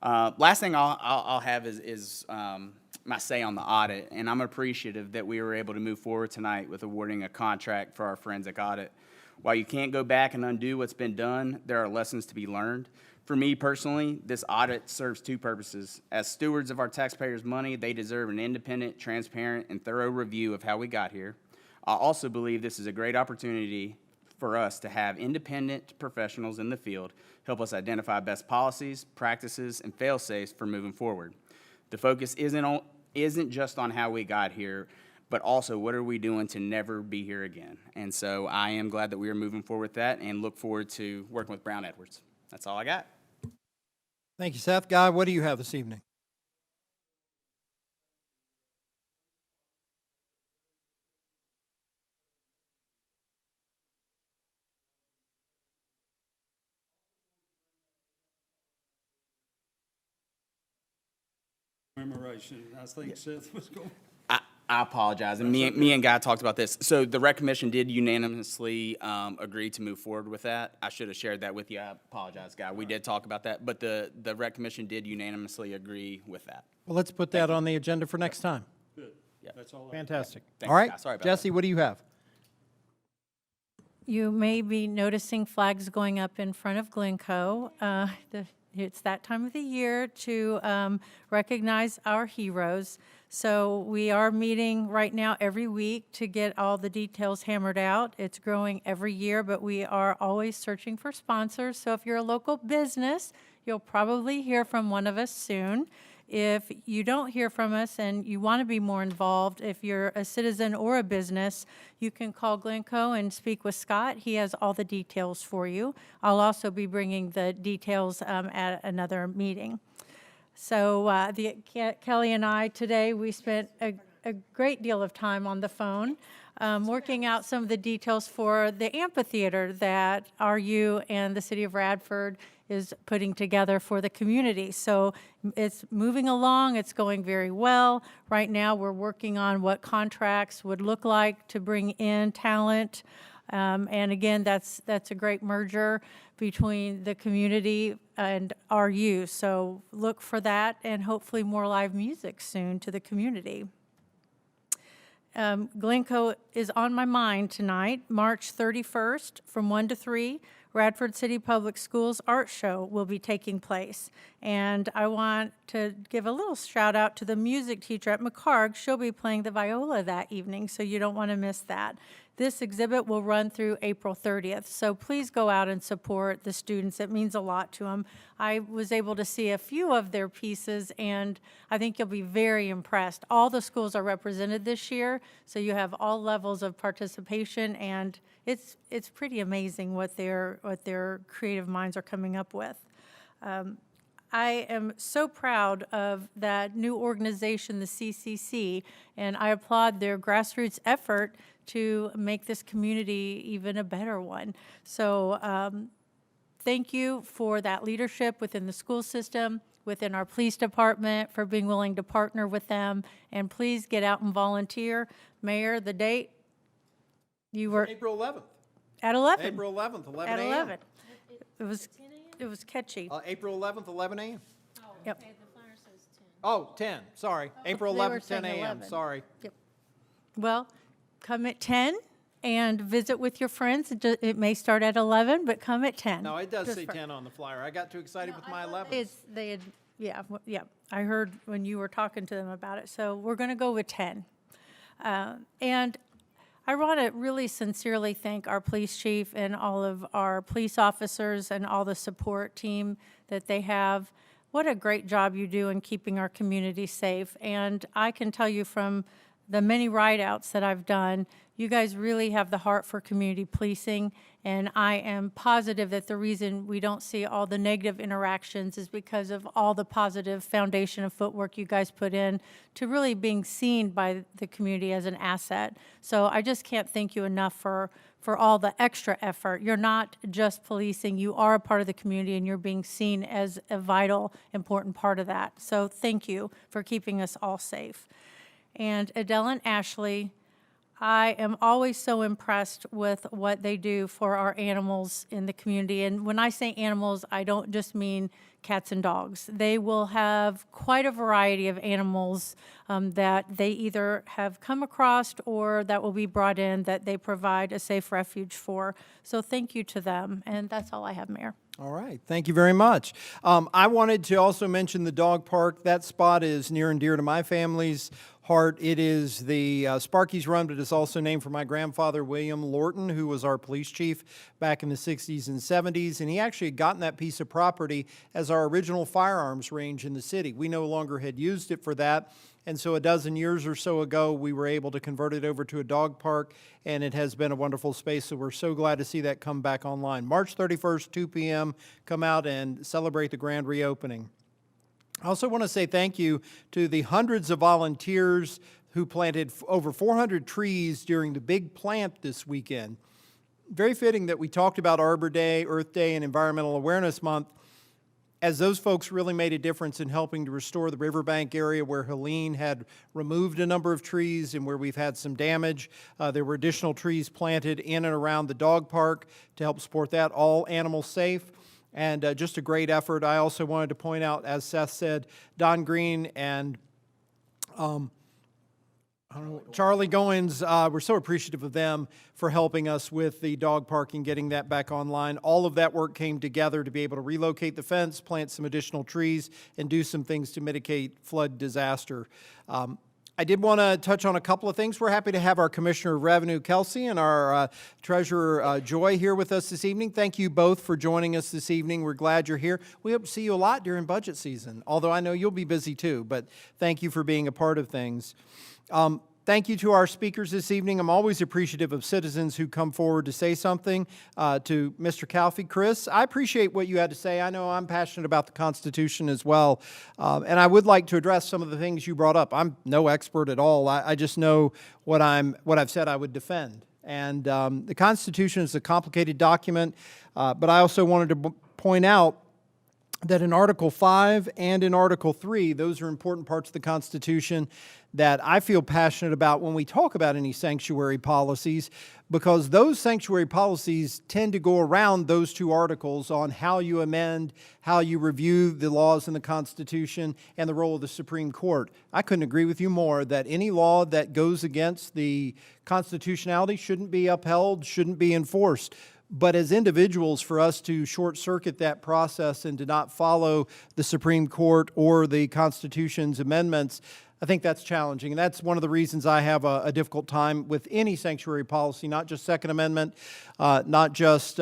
Last thing I'll have is my say on the audit, and I'm appreciative that we were able to move forward tonight with awarding a contract for our forensic audit. While you can't go back and undo what's been done, there are lessons to be learned. For me personally, this audit serves two purposes. As stewards of our taxpayers' money, they deserve an independent, transparent, and thorough review of how we got here. I also believe this is a great opportunity for us to have independent professionals in the field help us identify best policies, practices, and fail-safes for moving forward. The focus isn't just on how we got here, but also what are we doing to never be here again. And so I am glad that we are moving forward with that and look forward to working with Brown Edwards. That's all I got. Thank you, Seth. Guy, what do you have this evening? Commemoration, I think Seth was going. I apologize, and me and Guy talked about this. So the rec commission did unanimously agree to move forward with that. I should have shared that with you. I apologize, Guy. We did talk about that, but the rec commission did unanimously agree with that. Well, let's put that on the agenda for next time. Good, that's all. Fantastic. Thanks, All right, Guy. Sorry about Jesse, what do you have? You may be noticing flags going up in front of Glencoe. It's that time of the year to recognize our heroes. So we are meeting right now every week to get all the details hammered out. It's growing every year, but we are always searching for sponsors. So if you're a local business, you'll probably hear from one of us soon. If you don't hear from us and you want to be more involved, if you're a citizen or a business, you can call Glencoe and speak with Scott. He has all the details for you. I'll also be bringing the details at another meeting. So Kelly and I today, we spent a great deal of time on the phone working out some of the details for the amphitheater that RU and the city of Radford is putting together for the community. So it's moving along, it's going very well. Right now, we're working on what contracts would look like to bring in talent. And again, that's a great merger between the community and RU. So look for that and hopefully more live music soon to the community. Glencoe is on my mind tonight, March 31st from 1 to 3. Radford City Public Schools Art Show will be taking place. And I want to give a little shout out to the music teacher at McCarg. She'll be playing the viola that evening, so you don't want to miss that. This exhibit will run through April 30th, so please go out and support the students. It means a lot to them. I was able to see a few of their pieces, and I think you'll be very impressed. All the schools are represented this year, so you have all levels of participation, and it's pretty amazing what their creative minds are coming up with. I am so proud of that new organization, the CCC, and I applaud their grassroots effort to make this community even a better one. So thank you for that leadership within the school system, within our police department, for being willing to partner with them, and please get out and volunteer. Mayor, the date? You were April 11th. at 11. April 11th, 11 At a.m. 11. It was catchy. April 11th, 11 a.m. Yep. Okay, the flyer says 10. Oh, 10, sorry. April They were 11th, 10 saying a.m., 11. sorry. Yep. Well, come at 10 and visit with your friends. It may start at 11, but come at 10. No, it does Just say for- 10 on the flyer. I got too excited with my 11. Yeah, I heard when you were talking to them about it. So we're going to go with 10. And I want to really sincerely thank our police chief and all of our police officers and all the support team that they have. What a great job you do in keeping our community safe. And I can tell you from the many ride-outs that I've done, you guys really have the heart for community policing, and I am positive that the reason we don't see all the negative interactions is because of all the positive foundation of footwork you guys put in to really being seen by the community as an asset. So I just can't thank you enough for all the extra effort. You're not just policing, you are a part of the community, and you're being seen as a vital, important part of that. So thank you for keeping us all safe. And Adele and Ashley, I am always so impressed with what they do for our animals in the community. And when I say animals, I don't just mean cats and dogs. They will have quite a variety of animals that they either have come across or that will be brought in that they provide a safe refuge for. So thank you to them. And that's all I have, Mayor. All right, thank you very much. I wanted to also mention the dog park. That spot is near and dear to my family's heart. It is the Sparky's Run, but it's also named for my grandfather, William Lorton, who was our police chief back in the 60s and 70s, and he actually had gotten that piece of property as our original firearms range in the city. We no longer had used it for that, and so a dozen years or so ago, we were able to convert it over to a dog park, and it has been a wonderful space, so we're so glad to see that come back online. March 31st, 2 p.m., come out and celebrate the grand reopening. I also want to say thank you to the hundreds of volunteers who planted over 400 trees during the big plant this weekend. Very fitting that we talked about Arbor Day, Earth Day, and Environmental Awareness Month, as those folks really made a difference in helping to restore the riverbank area where Helene had removed a number of trees and where we've had some damage. There were additional trees planted in and around the dog park to help support that, all animal safe. And just a great effort. I also wanted to point out, as Seth said, Don Green and Charlie Goins, we're so appreciative of them for helping us with the dog parking, getting that back online. All of that work came together to be able to relocate the fence, plant some additional trees, and do some things to mitigate flood disaster. I did want to touch on a couple of things. We're happy to have our Commissioner of Revenue, Kelsey, and our Treasurer, Joy, here with us this evening. Thank you both for joining us this evening. We're glad you're here. We hope to see you a lot during budget season, although I know you'll be busy too, but thank you for being a part of things. Thank you to our speakers this evening. I'm always appreciative of citizens who come forward to say something. To Mr. Calfee, Chris, I appreciate what you had to say. I know I'm passionate about the Constitution as well, and I would like to address some of the things you brought up. I'm no expert at all. I just know what I've said I would defend. And the Constitution is a complicated document, but I also wanted to point out that in Article 5 and in Article 3, those are important parts of the Constitution that I feel passionate about when we talk about any sanctuary policies, because those sanctuary policies tend to go around those two articles on how you amend, how you review the laws in the Constitution, and the role of the Supreme Court. I couldn't agree with you more that any law that goes against the constitutionality shouldn't be upheld, shouldn't be enforced. But as individuals, for us to short-circuit that process and to not follow the Supreme Court or the Constitution's amendments, I think that's challenging. And that's one of the reasons I have a difficult time with any sanctuary policy, not just Second Amendment, not just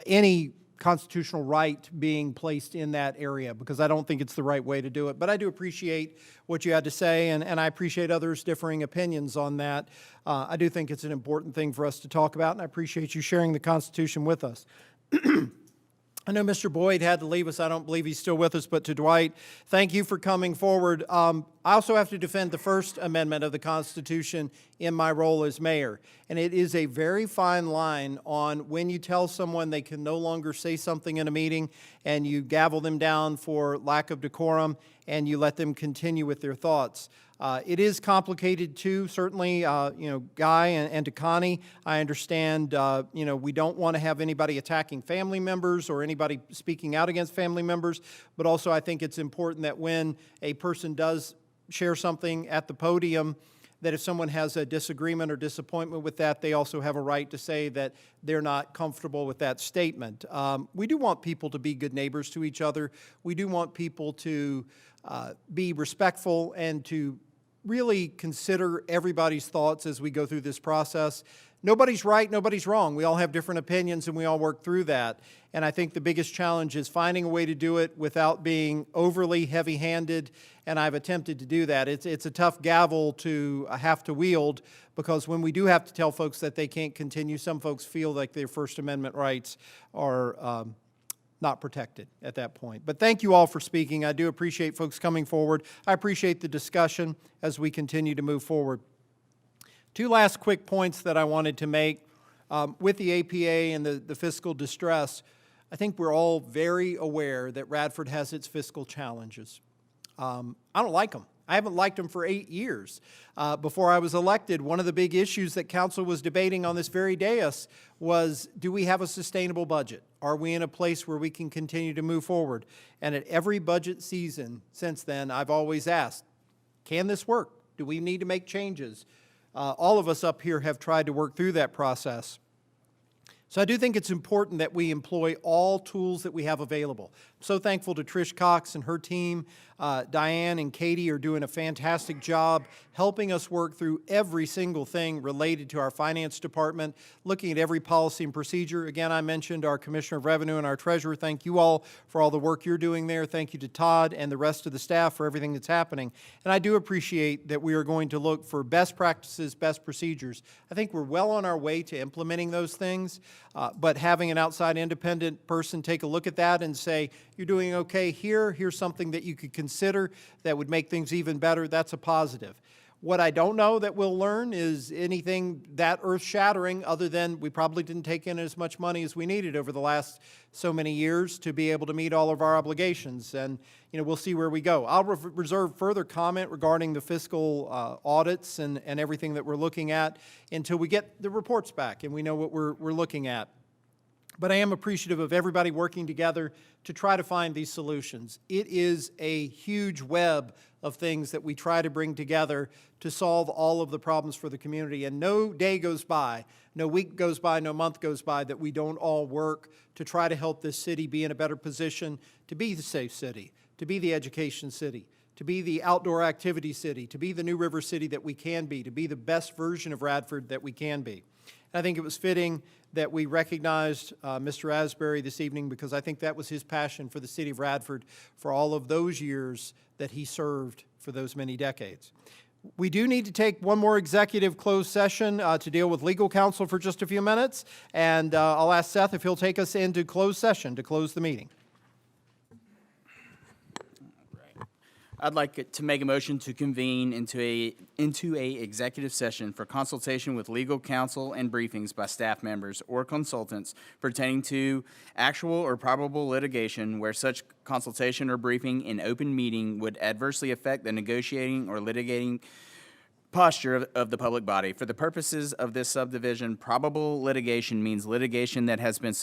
any constitutional right being placed in that area, because I don't think it's the right way to do it. But I do appreciate what you had to say, and I appreciate others' differing opinions on that. I do think it's an important thing for us to talk about, and I appreciate you sharing the Constitution with us. I know Mr. Boyd had to leave us. I don't believe he's still with us, but to Dwight, thank you for coming forward. I also have to defend the First Amendment of the Constitution in my role as mayor. And it is a very fine line on when you tell someone they can no longer say something in a meeting and you gavel them down for lack of decorum and you let them continue with their thoughts. It is complicated too, certainly, Guy and to Connie, I understand, we don't want to have anybody attacking family members or anybody speaking out against family members, but also I think it's important that when a person does share something at the podium, that if someone has a disagreement or disappointment with that, they also have a right to say that they're not comfortable with that statement. We do want people to be good neighbors to each other. We do want people to be respectful and to really consider everybody's thoughts as we go through this process. Nobody's right, nobody's wrong. We all have different opinions and we all work through that. And I think the biggest challenge is finding a way to do it without being overly heavy-handed, and I've attempted to do that. It's a tough gavel to have to wield, because when we do have to tell folks that they can't continue, some folks feel like their First Amendment rights are not protected at that point. But thank you all for speaking. I do appreciate folks coming forward. I appreciate the discussion as we continue to move forward. Two last quick points that I wanted to make. With the APA and the fiscal distress, I think we're all very aware that Radford has its fiscal challenges. I don't like them. I haven't liked them for 8 years. Before I was elected, one of the big issues that council was debating on this very dais was, do we have a sustainable budget? Are we in a place where we can continue to move forward? And at every budget season since then, I've always asked, can this work? Do we need to make changes? All of us up here have tried to work through that process. So I do think it's important that we employ all tools that we have available. I'm so thankful to Trish Cox and her team. Diane and Katie are doing a fantastic job helping us work through every single thing related to our finance department, looking at every policy and procedure. Again, I mentioned our Commissioner of Revenue and our Treasurer. Thank you all for all the work you're doing there. Thank you to Todd and the rest of the staff for everything that's happening. And I do appreciate that we are going to look for best practices, best procedures. I think we're well on our way to implementing those things, but having an outside independent person take a look at that and say, you're doing okay here, here's something that you could consider that would make things even better, that's a positive. What I don't know that we'll learn is anything that earth-shattering, other than we probably didn't take in as much money as we needed over the last so many years to be able to meet all of our obligations. And we'll see where we go. I'll reserve further comment regarding the fiscal audits and everything that we're looking at until we get the reports back and we know what we're looking at. But I am appreciative of everybody working together to try to find these solutions. It is a huge web of things that we try to bring together to solve all of the problems for the community. And no day goes by, no week goes by, no month goes by that we don't all work to try to help this city be in a better position to be the safe city, to be the education city, to be the outdoor activity city, to be the New River city that we can be, to be the best version of Radford that we can be. And I think it was fitting that we recognized Mr. Asbury this evening, because I think that was his passion for the city of Radford for all of those years that he served for those many decades. We do need to take one more executive closed session to deal with legal counsel for just a few minutes, and I'll ask Seth if he'll take us into closed session to close the meeting. I'd like to make a motion to convene into a executive session for consultation with legal counsel and briefings by staff members or consultants pertaining to actual or probable litigation where such consultation or briefing in open meeting would adversely affect the negotiating or litigating posture of the public body. For the purposes of this subdivision, probable litigation means litigation that has been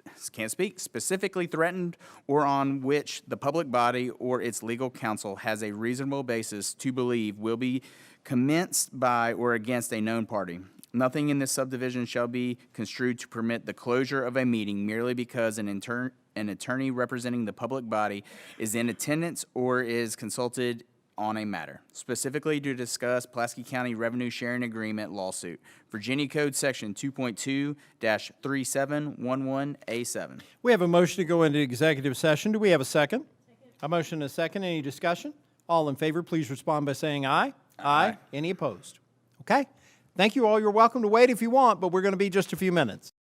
specifically threatened or on which the public body or its legal counsel has a reasonable basis to believe will be commenced by or against a known party. Nothing in this subdivision shall be construed to permit the closure of a meeting merely because an attorney representing the public body is in attendance or is consulted on a matter, specifically to discuss Pulaski County Revenue Sharing Agreement lawsuit, Virginia Code Section 2.2-3711A7. We have a motion to go into executive session. Do we have a second? A motion and a second. Any discussion? All in favor, please respond by saying aye. Aye. Any opposed? Okay. Thank you all. You're welcome to wait if you want, but we're going to be just a few minutes.